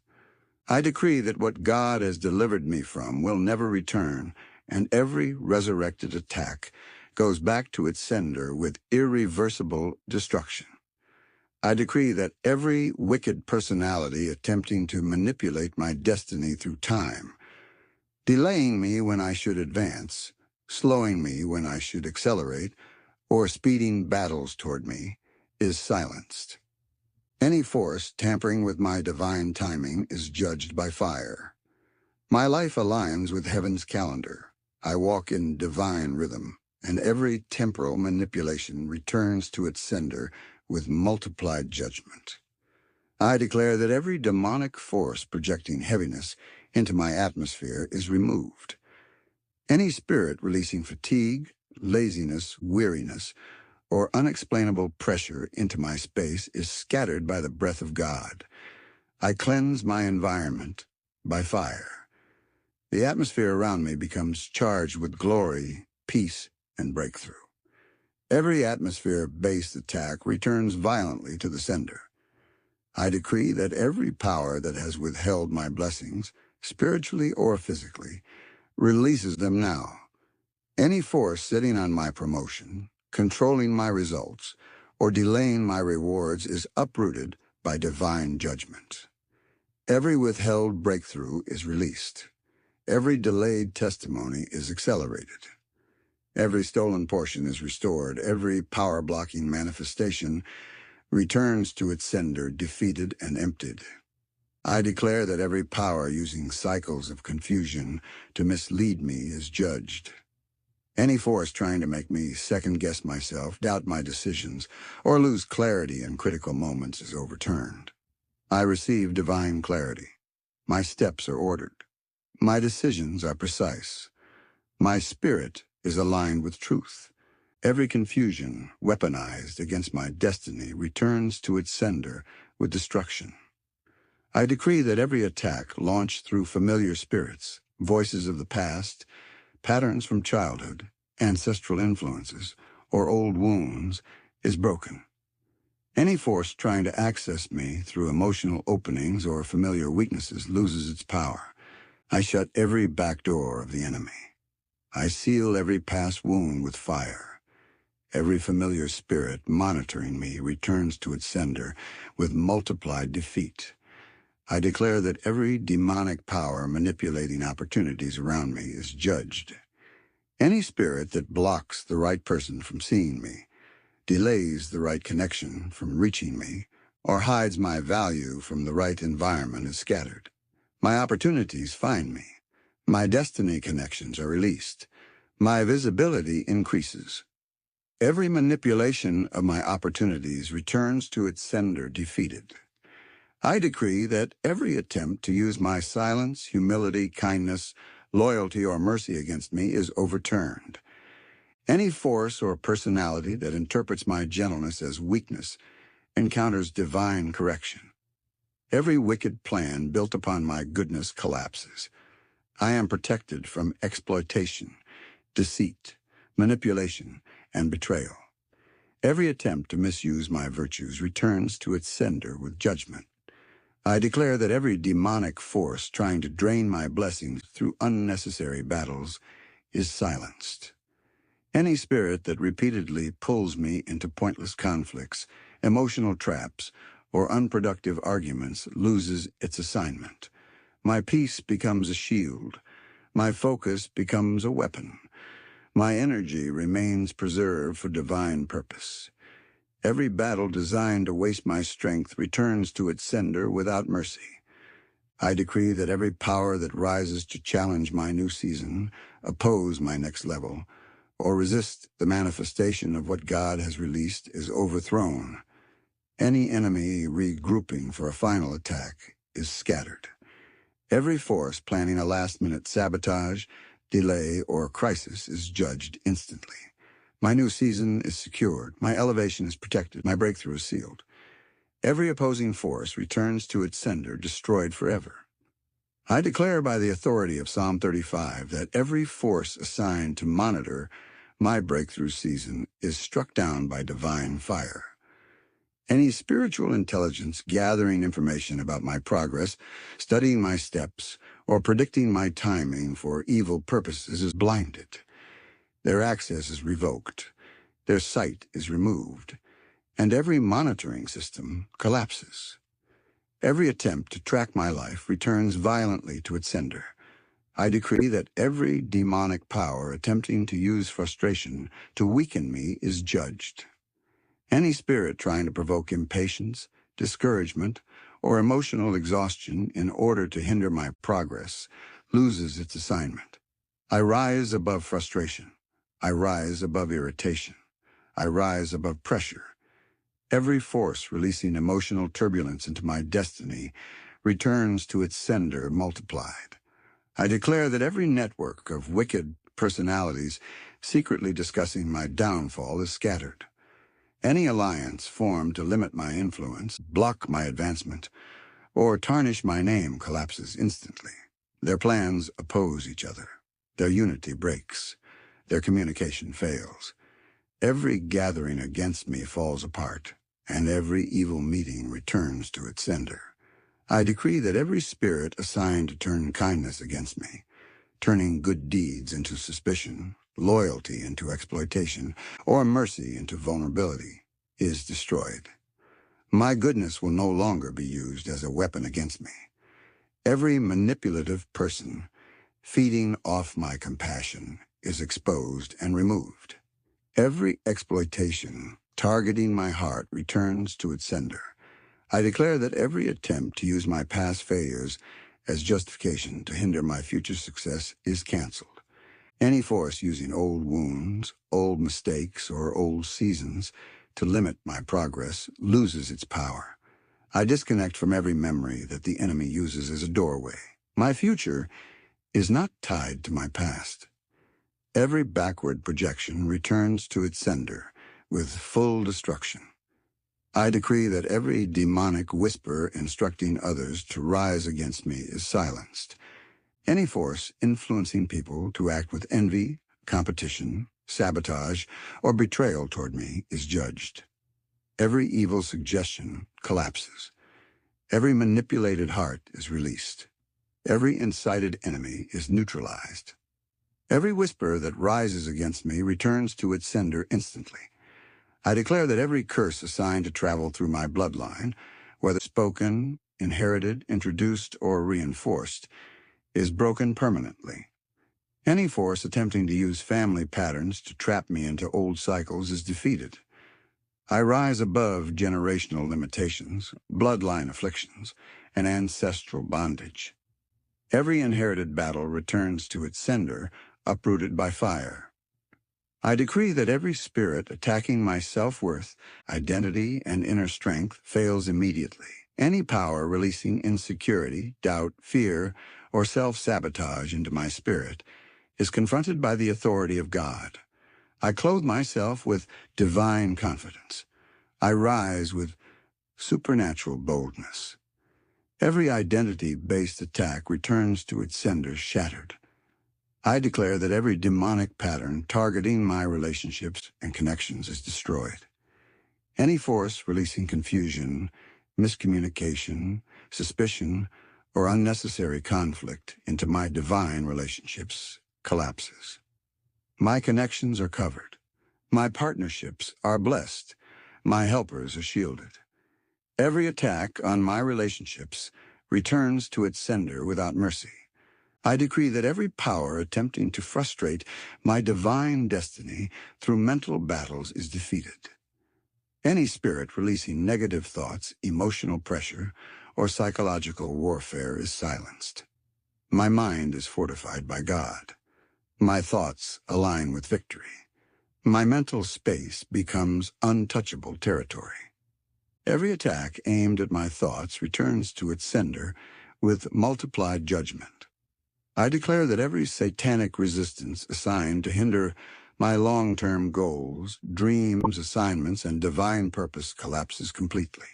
I decree that what God has delivered me from will never return, and every resurrected attack goes back to its sender with irreversible destruction. I decree that every wicked personality attempting to manipulate my destiny through time, delaying me when I should advance, slowing me when I should accelerate, or speeding battles toward me, is silenced. Any force tampering with my divine timing is judged by fire. My life aligns with heaven's calendar. I walk in divine rhythm, and every temporal manipulation returns to its sender with multiplied judgment. I declare that every demonic force projecting heaviness into my atmosphere is removed. Any spirit releasing fatigue, laziness, weariness, or unexplainable pressure into my space is scattered by the breath of God. I cleanse my environment by fire. The atmosphere around me becomes charged with glory, peace, and breakthrough. Every atmosphere-based attack returns violently to the sender. I decree that every power that has withheld my blessings, spiritually or physically, releases them now. Any force sitting on my promotion, controlling my results, or delaying my rewards is uprooted by divine judgment. Every withheld breakthrough is released. Every delayed testimony is accelerated. Every stolen portion is restored. Every power-blocking manifestation returns to its sender defeated and emptied. I declare that every power using cycles of confusion to mislead me is judged. Any force trying to make me second-guess myself, doubt my decisions, or lose clarity in critical moments is overturned. I receive divine clarity. My steps are ordered. My decisions are precise. My spirit is aligned with truth. Every confusion weaponized against my destiny returns to its sender with destruction. I decree that every attack launched through familiar spirits, voices of the past, patterns from childhood, ancestral influences, or old wounds is broken. Any force trying to access me through emotional openings or familiar weaknesses loses its power. I shut every back door of the enemy. I seal every past wound with fire. Every familiar spirit monitoring me returns to its sender with multiplied defeat. I declare that every demonic power manipulating opportunities around me is judged. Any spirit that blocks the right person from seeing me, delays the right connection from reaching me, or hides my value from the right environment is scattered. My opportunities find me. My destiny connections are released. My visibility increases. Every manipulation of my opportunities returns to its sender defeated. I decree that every attempt to use my silence, humility, kindness, loyalty, or mercy against me is overturned. Any force or personality that interprets my gentleness as weakness encounters divine correction. Every wicked plan built upon my goodness collapses. I am protected from exploitation, deceit, manipulation, and betrayal. Every attempt to misuse my virtues returns to its sender with judgment. I declare that every demonic force trying to drain my blessings through unnecessary battles is silenced. Any spirit that repeatedly pulls me into pointless conflicts, emotional traps, or unproductive arguments loses its assignment. My peace becomes a shield. My focus becomes a weapon. My energy remains preserved for divine purpose. Every battle designed to waste my strength returns to its sender without mercy. I decree that every power that rises to challenge my new season, oppose my next level, or resist the manifestation of what God has released is overthrown. Any enemy regrouping for a final attack is scattered. Every force planning a last-minute sabotage, delay, or crisis is judged instantly. My new season is secured, my elevation is protected, my breakthrough is sealed. Every opposing force returns to its sender, destroyed forever. I declare by the authority of Psalm 35 that every force assigned to monitor my breakthrough season is struck down by divine fire. Any spiritual intelligence gathering information about my progress, studying my steps, or predicting my timing for evil purposes is blinded. Their access is revoked, their sight is removed, and every monitoring system collapses. Every attempt to track my life returns violently to its sender. I decree that every demonic power attempting to use frustration to weaken me is judged. Any spirit trying to provoke impatience, discouragement, or emotional exhaustion in order to hinder my progress loses its assignment. I rise above frustration. I rise above irritation. I rise above pressure. Every force releasing emotional turbulence into my destiny returns to its sender multiplied. I declare that every network of wicked personalities secretly discussing my downfall is scattered. Any alliance formed to limit my influence, block my advancement, or tarnish my name collapses instantly. Their plans oppose each other. Their unity breaks. Their communication fails. Every gathering against me falls apart, and every evil meeting returns to its sender. I decree that every spirit assigned to turn kindness against me, turning good deeds into suspicion, loyalty into exploitation, or mercy into vulnerability, is destroyed. My goodness will no longer be used as a weapon against me. Every manipulative person feeding off my compassion is exposed and removed. Every exploitation targeting my heart returns to its sender. I declare that every attempt to use my past failures as justification to hinder my future success is canceled. Any force using old wounds, old mistakes, or old seasons to limit my progress loses its power. I disconnect from every memory that the enemy uses as a doorway. My future is not tied to my past. Every backward projection returns to its sender with full destruction. I decree that every demonic whisper instructing others to rise against me is silenced. Any force influencing people to act with envy, competition, sabotage, or betrayal toward me is judged. Every evil suggestion collapses. Every manipulated heart is released. Every incited enemy is neutralized. Every whisper that rises against me returns to its sender instantly. I declare that every curse assigned to travel through my bloodline, whether spoken, inherited, introduced, or reinforced, is broken permanently. Any force attempting to use family patterns to trap me into old cycles is defeated. I rise above generational limitations, bloodline afflictions, and ancestral bondage. Every inherited battle returns to its sender, uprooted by fire. I decree that every spirit attacking my self-worth, identity, and inner strength fails immediately. Any power releasing insecurity, doubt, fear, or self-sabotage into my spirit is confronted by the authority of God. I clothe myself with divine confidence. I rise with supernatural boldness. Every identity-based attack returns to its sender shattered. I declare that every demonic pattern targeting my relationships and connections is destroyed. Any force releasing confusion, miscommunication, suspicion, or unnecessary conflict into my divine relationships collapses. My connections are covered. My partnerships are blessed. My helpers are shielded. Every attack on my relationships returns to its sender without mercy. I decree that every power attempting to frustrate my divine destiny through mental battles is defeated. Any spirit releasing negative thoughts, emotional pressure, or psychological warfare is silenced. My mind is fortified by God. My thoughts align with victory. My mental space becomes untouchable territory. Every attack aimed at my thoughts returns to its sender with multiplied judgment. I declare that every satanic resistance assigned to hinder my long-term goals, dreams, assignments, and divine purpose collapses completely.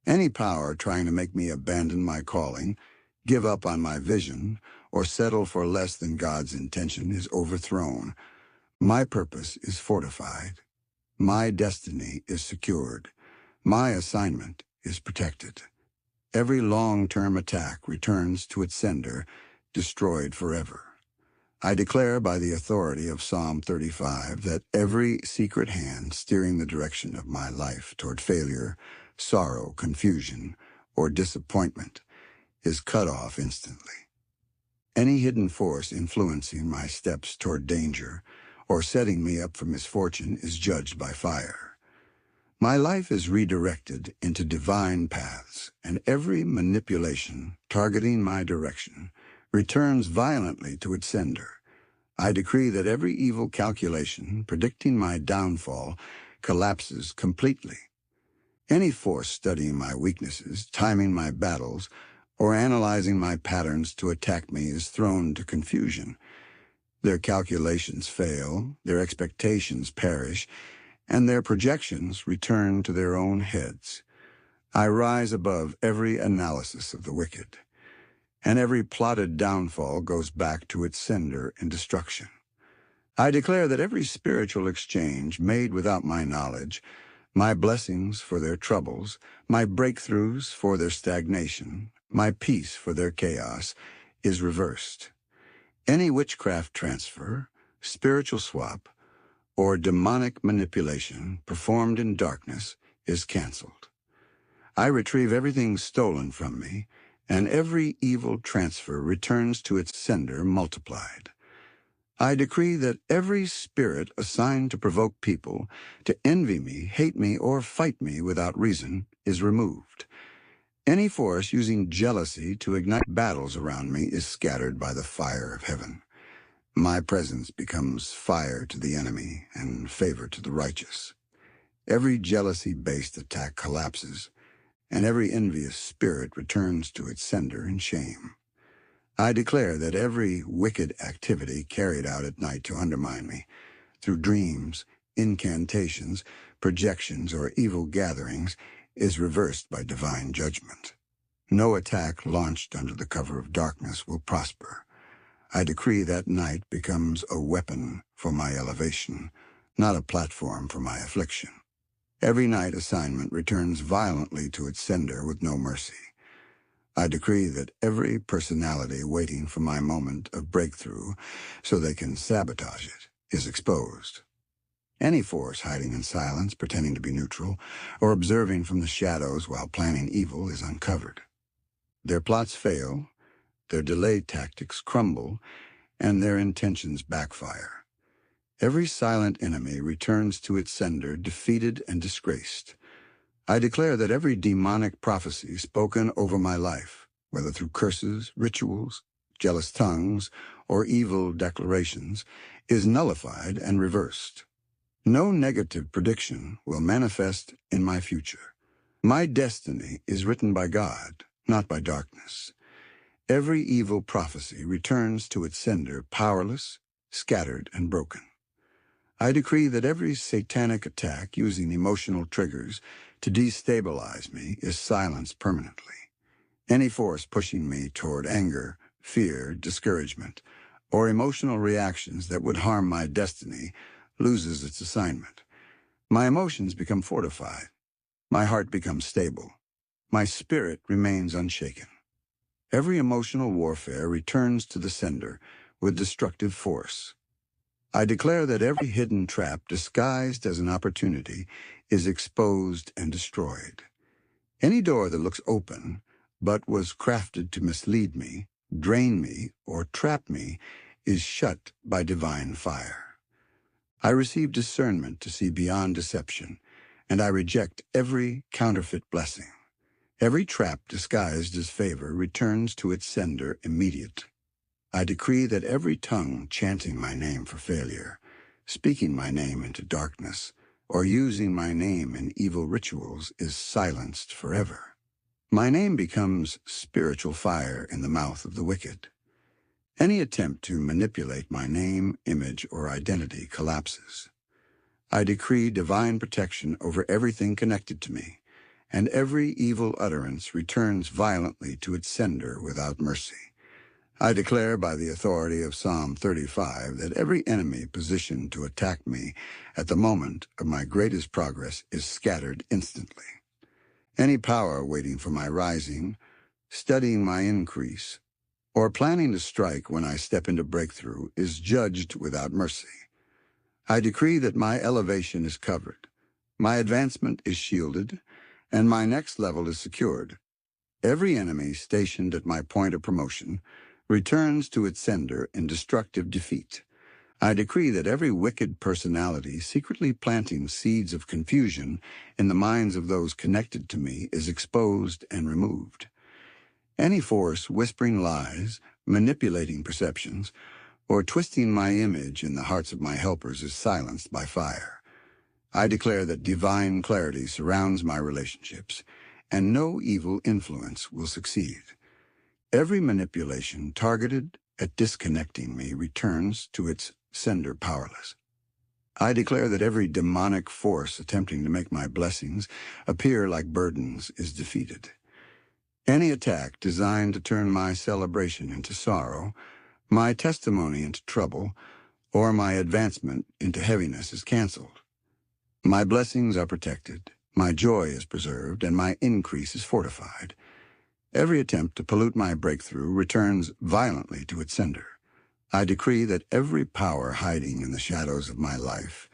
Any power trying to make me abandon my calling, give up on my vision, or settle for less than God's intention is overthrown. My purpose is fortified. My destiny is secured. My assignment is protected. Every long-term attack returns to its sender, destroyed forever. I declare by the authority of Psalm 35 that every secret hand steering the direction of my life toward failure, sorrow, confusion, or disappointment is cut off instantly. Any hidden force influencing my steps toward danger or setting me up for misfortune is judged by fire. My life is redirected into divine paths, and every manipulation targeting my direction returns violently to its sender. I decree that every evil calculation predicting my downfall collapses completely. Any force studying my weaknesses, timing my battles, or analyzing my patterns to attack me is thrown to confusion. Their calculations fail, their expectations perish, and their projections return to their own heads. I rise above every analysis of the wicked, and every plotted downfall goes back to its sender in destruction. I declare that every spiritual exchange made without my knowledge, my blessings for their troubles, my breakthroughs for their stagnation, my peace for their chaos, is reversed. Any witchcraft transfer, spiritual swap, or demonic manipulation performed in darkness is canceled. I retrieve everything stolen from me, and every evil transfer returns to its sender multiplied. I decree that every spirit assigned to provoke people to envy me, hate me, or fight me without reason is removed. Any force using jealousy to ignite battles around me is scattered by the fire of heaven. My presence becomes fire to the enemy and favor to the righteous. Every jealousy-based attack collapses, and every envious spirit returns to its sender in shame. I declare that every wicked activity carried out at night to undermine me, through dreams, incantations, projections, or evil gatherings, is reversed by divine judgment. No attack launched under the cover of darkness will prosper. I decree that night becomes a weapon for my elevation, not a platform for my affliction. Every night assignment returns violently to its sender with no mercy. I decree that every personality waiting for my moment of breakthrough so they can sabotage it is exposed. Any force hiding in silence, pretending to be neutral, or observing from the shadows while planning evil is uncovered. Their plots fail, their delayed tactics crumble, and their intentions backfire. Every silent enemy returns to its sender defeated and disgraced. I declare that every demonic prophecy spoken over my life, whether through curses, rituals, jealous tongues, or evil declarations, is nullified and reversed. No negative prediction will manifest in my future. My destiny is written by God, not by darkness. Every evil prophecy returns to its sender powerless, scattered, and broken. I decree that every satanic attack using emotional triggers to destabilize me is silenced permanently. Any force pushing me toward anger, fear, discouragement, or emotional reactions that would harm my destiny loses its assignment. My emotions become fortified. My heart becomes stable. My spirit remains unshaken. Every emotional warfare returns to the sender with destructive force. I declare that every hidden trap disguised as an opportunity is exposed and destroyed. Any door that looks open but was crafted to mislead me, drain me, or trap me is shut by divine fire. I receive discernment to see beyond deception, and I reject every counterfeit blessing. Every trap disguised as favor returns to its sender immediately. I decree that every tongue chanting my name for failure, speaking my name into darkness, or using my name in evil rituals is silenced forever. My name becomes spiritual fire in the mouth of the wicked. Any attempt to manipulate my name, image, or identity collapses. I decree divine protection over everything connected to me, and every evil utterance returns violently to its sender without mercy. I declare by the authority of Psalm 35 that every enemy positioned to attack me at the moment of my greatest progress is scattered instantly. Any power waiting for my rising, studying my increase, or planning to strike when I step into breakthrough is judged without mercy. I decree that my elevation is covered, my advancement is shielded, and my next level is secured. Every enemy stationed at my point of promotion returns to its sender in destructive defeat. I decree that every wicked personality secretly planting seeds of confusion in the minds of those connected to me is exposed and removed. Any force whispering lies, manipulating perceptions, or twisting my image in the hearts of my helpers is silenced by fire. I declare that divine clarity surrounds my relationships, and no evil influence will succeed. Every manipulation targeted at disconnecting me returns to its sender powerless. I declare that every demonic force attempting to make my blessings appear like burdens is defeated. Any attack designed to turn my celebration into sorrow, my testimony into trouble, or my advancement into heaviness is canceled. My blessings are protected, my joy is preserved, and my increase is fortified. Every attempt to pollute my breakthrough returns violently to its sender. I decree that every power hiding in the shadows of my life,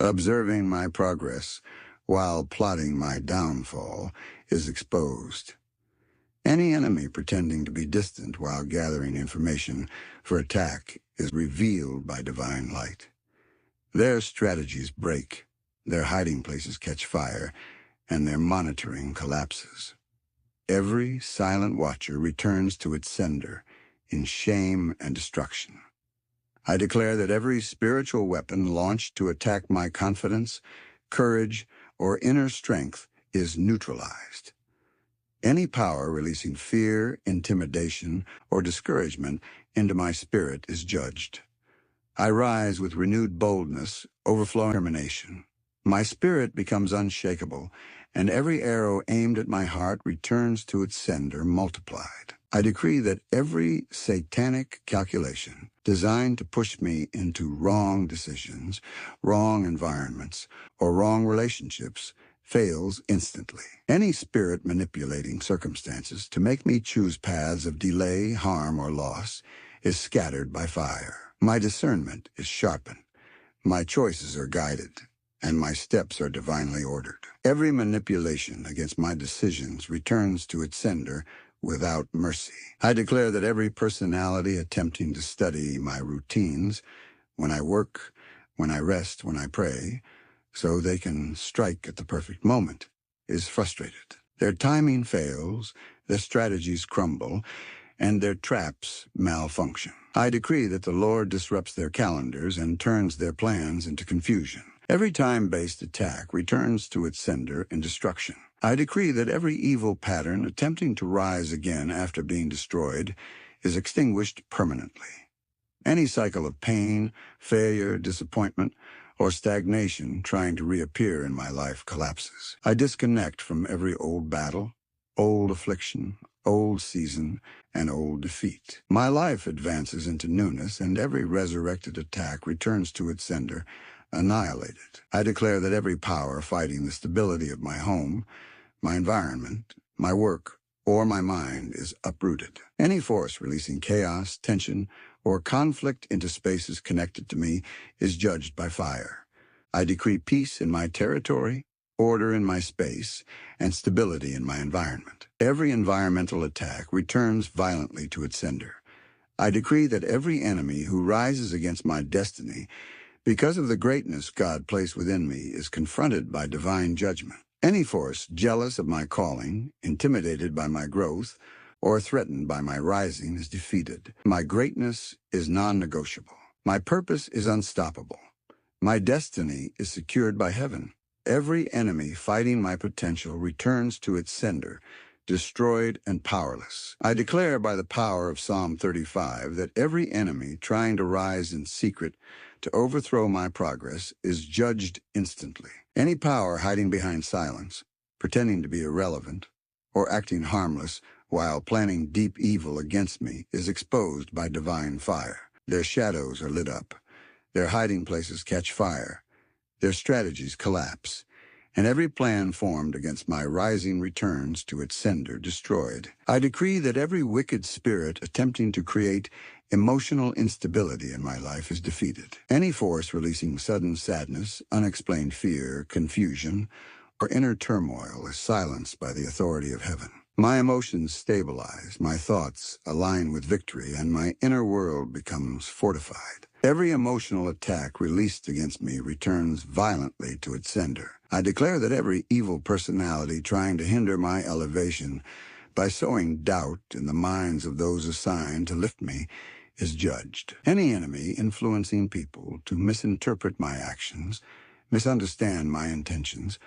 observing my progress while plotting my downfall, is exposed. Any enemy pretending to be distant while gathering information for attack is revealed by divine light. Their strategies break, their hiding places catch fire, and their monitoring collapses. Every silent watcher returns to its sender in shame and destruction. I declare that every spiritual weapon launched to attack my confidence, courage, or inner strength is neutralized. Any power releasing fear, intimidation, or discouragement into my spirit is judged. I rise with renewed boldness, overflowing determination. My spirit becomes unshakable, and every arrow aimed at my heart returns to its sender multiplied. I decree that every satanic calculation designed to push me into wrong decisions, wrong environments, or wrong relationships fails instantly. Any spirit manipulating circumstances to make me choose paths of delay, harm, or loss is scattered by fire. My discernment is sharpened. My choices are guided, and my steps are divinely ordered. Every manipulation against my decisions returns to its sender without mercy. I declare that every personality attempting to study my routines, when I work, when I rest, when I pray, so they can strike at the perfect moment, is frustrated. Their timing fails, their strategies crumble, and their traps malfunction. I decree that the Lord disrupts their calendars and turns their plans into confusion. Every time-based attack returns to its sender in destruction. I decree that every evil pattern attempting to rise again after being destroyed is extinguished permanently. Any cycle of pain, failure, disappointment, or stagnation trying to reappear in my life collapses. I disconnect from every old battle, old affliction, old season, and old defeat. My life advances into newness, and every resurrected attack returns to its sender, annihilated. I declare that every power fighting the stability of my home, my environment, my work, or my mind is uprooted. Any force releasing chaos, tension, or conflict into spaces connected to me is judged by fire. I decree peace in my territory, order in my space, and stability in my environment. Every environmental attack returns violently to its sender. I decree that every enemy who rises against my destiny, because of the greatness God placed within me, is confronted by divine judgment. Any force jealous of my calling, intimidated by my growth, or threatened by my rising is defeated. My greatness is non-negotiable. My purpose is unstoppable. My destiny is secured by heaven. Every enemy fighting my potential returns to its sender, destroyed and powerless. I declare by the power of Psalm 35 that every enemy trying to rise in secret to overthrow my progress is judged instantly. Any power hiding behind silence, pretending to be irrelevant, or acting harmless while planning deep evil against me is exposed by divine fire. Their shadows are lit up. Their hiding places catch fire. Their strategies collapse, and every plan formed against my rising returns to its sender destroyed. I decree that every wicked spirit attempting to create emotional instability in my life is defeated. Any force releasing sudden sadness, unexplained fear, confusion, or inner turmoil is silenced by the authority of heaven. My emotions stabilize, my thoughts align with victory, and my inner world becomes fortified. Every emotional attack released against me returns violently to its sender. I declare that every evil personality trying to hinder my elevation by sowing doubt in the minds of those assigned to lift me is judged. Any enemy influencing people to misinterpret my actions, misunderstand my intentions,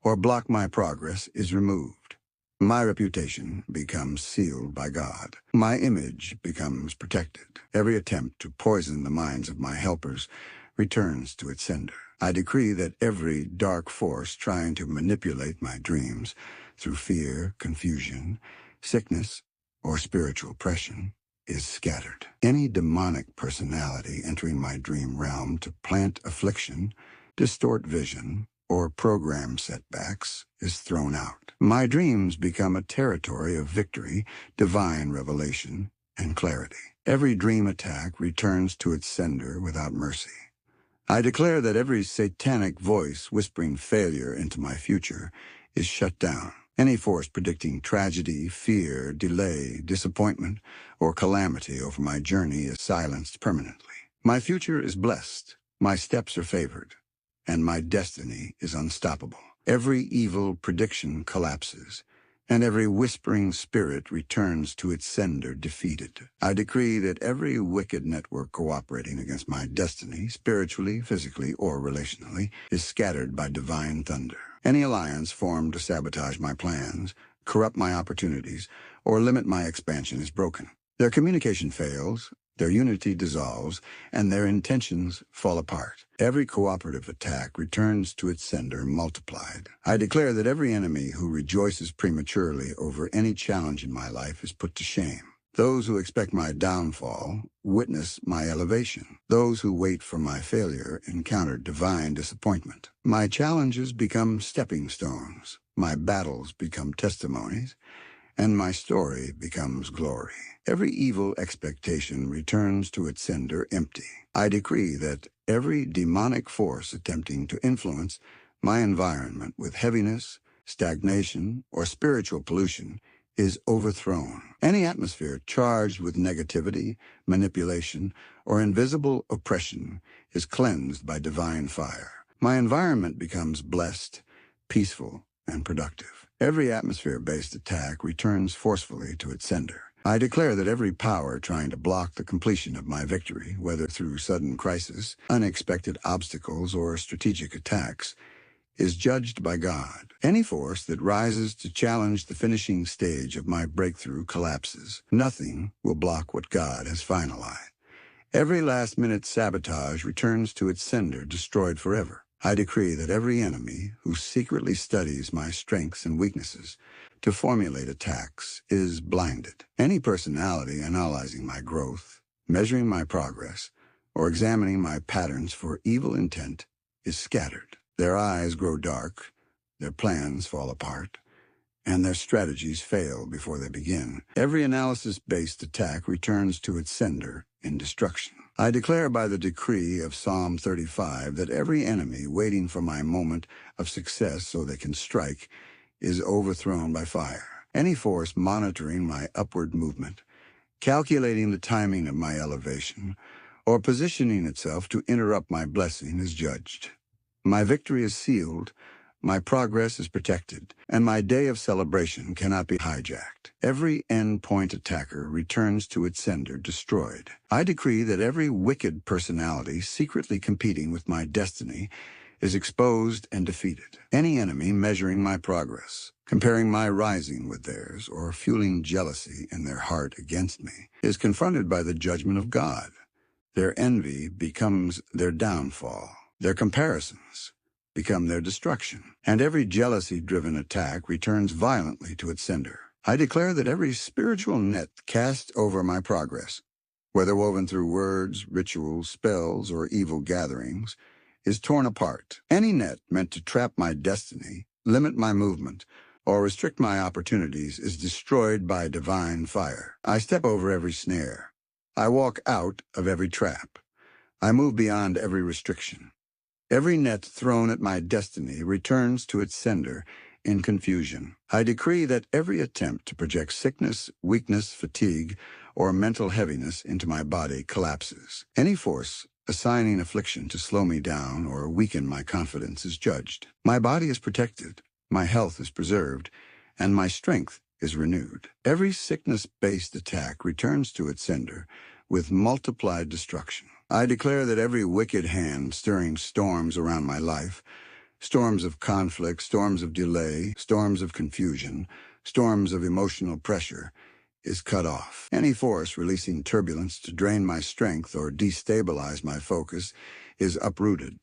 or block my progress is removed. My reputation becomes sealed by God. My image becomes protected. Every attempt to poison the minds of my helpers returns to its sender. I decree that every dark force trying to manipulate my dreams through fear, confusion, sickness, or spiritual oppression is scattered. Any demonic personality entering my dream realm to plant affliction, distort vision, or program setbacks is thrown out. My dreams become a territory of victory, divine revelation, and clarity. Every dream attack returns to its sender without mercy. I declare that every satanic voice whispering failure into my future is shut down. Any force predicting tragedy, fear, delay, disappointment, or calamity over my journey is silenced permanently. My future is blessed, my steps are favored, and my destiny is unstoppable. Every evil prediction collapses, and every whispering spirit returns to its sender defeated. I decree that every wicked network cooperating against my destiny, spiritually, physically, or relationally, is scattered by divine thunder. Any alliance formed to sabotage my plans, corrupt my opportunities, or limit my expansion is broken. Their communication fails, their unity dissolves, and their intentions fall apart. Every cooperative attack returns to its sender multiplied. I declare that every enemy who rejoices prematurely over any challenge in my life is put to shame. Those who expect my downfall witness my elevation. Those who wait for my failure encounter divine disappointment. My challenges become stepping stones. My battles become testimonies, and my story becomes glory. Every evil expectation returns to its sender empty. I decree that every demonic force attempting to influence my environment with heaviness, stagnation, or spiritual pollution is overthrown. Any atmosphere charged with negativity, manipulation, or invisible oppression is cleansed by divine fire. My environment becomes blessed, peaceful, and productive. Every atmosphere-based attack returns forcefully to its sender. I declare that every power trying to block the completion of my victory, whether through sudden crisis, unexpected obstacles, or strategic attacks, is judged by God. Any force that rises to challenge the finishing stage of my breakthrough collapses. Nothing will block what God has finalized. Every last-minute sabotage returns to its sender, destroyed forever. I decree that every enemy who secretly studies my strengths and weaknesses to formulate attacks is blinded. Any personality analyzing my growth, measuring my progress, or examining my patterns for evil intent is scattered. Their eyes grow dark, their plans fall apart, and their strategies fail before they begin. Every analysis-based attack returns to its sender in destruction. I declare by the decree of Psalm 35 that every enemy waiting for my moment of success so they can strike is overthrown by fire. Any force monitoring my upward movement, calculating the timing of my elevation, or positioning itself to interrupt my blessing is judged. My victory is sealed, my progress is protected, and my day of celebration cannot be hijacked. Every endpoint attacker returns to its sender destroyed. I decree that every wicked personality secretly competing with my destiny is exposed and defeated. Any enemy measuring my progress, comparing my rising with theirs, or fueling jealousy in their heart against me, is confronted by the judgment of God. Their envy becomes their downfall. Their comparisons become their destruction, and every jealousy-driven attack returns violently to its sender. I declare that every spiritual net cast over my progress, whether woven through words, rituals, spells, or evil gatherings, is torn apart. Any net meant to trap my destiny, limit my movement, or restrict my opportunities is destroyed by divine fire. I step over every snare. I walk out of every trap. I move beyond every restriction. Every net thrown at my destiny returns to its sender in confusion. I decree that every attempt to project sickness, weakness, fatigue, or mental heaviness into my body collapses. Any force assigning affliction to slow me down or weaken my confidence is judged. My body is protected, my health is preserved, and my strength is renewed. Every sickness-based attack returns to its sender with multiplied destruction. I declare that every wicked hand stirring storms around my life Storms of conflict, storms of delay, storms of confusion, storms of emotional pressure is cut off. Any force releasing turbulence to drain my strength or destabilize my focus is uprooted.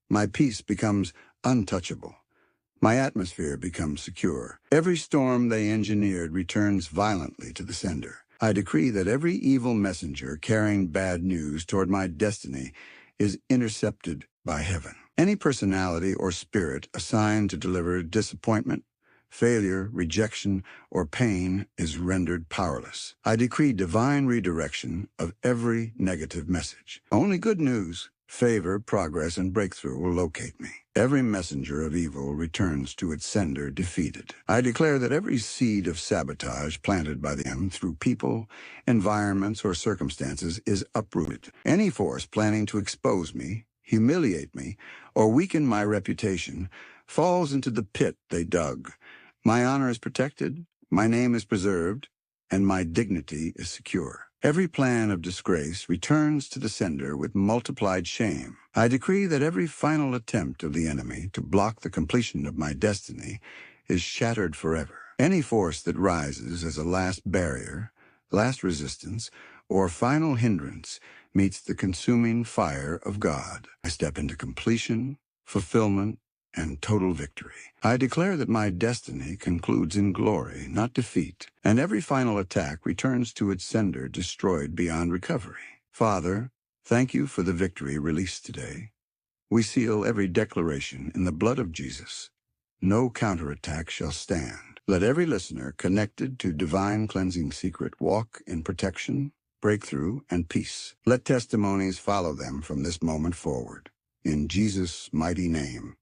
My peace becomes untouchable. My atmosphere becomes secure. Every storm they engineered returns violently to the sender. I decree that every evil messenger carrying bad news toward my destiny is intercepted by heaven. Any personality or spirit assigned to deliver disappointment, failure, rejection, or pain is rendered powerless. I decree divine redirection of every negative message. Only good news, favor, progress, and breakthrough will locate me. Every messenger of evil returns to its sender defeated. I declare that every seed of sabotage planted by them through people, environments, or circumstances is uprooted. Any force planning to expose me, humiliate me, or weaken my reputation falls into the pit they dug. My honor is protected, my name is preserved, and my dignity is secure. Every plan of disgrace returns to the sender with multiplied shame. I decree that every final attempt of the enemy to block the completion of my destiny is shattered forever. Any force that rises as a last barrier, last resistance, or final hindrance meets the consuming fire of God. I step into completion, fulfillment, and total victory. I declare that my destiny concludes in glory, not defeat, and every final attack returns to its sender destroyed beyond recovery. Father, thank you for the victory released today. We seal every declaration in the blood of Jesus. No counterattack shall stand. Let every listener connected to Divine Cleansing Secret walk in protection, breakthrough, and peace. Let testimonies follow them from this moment forward. In Jesus' mighty name.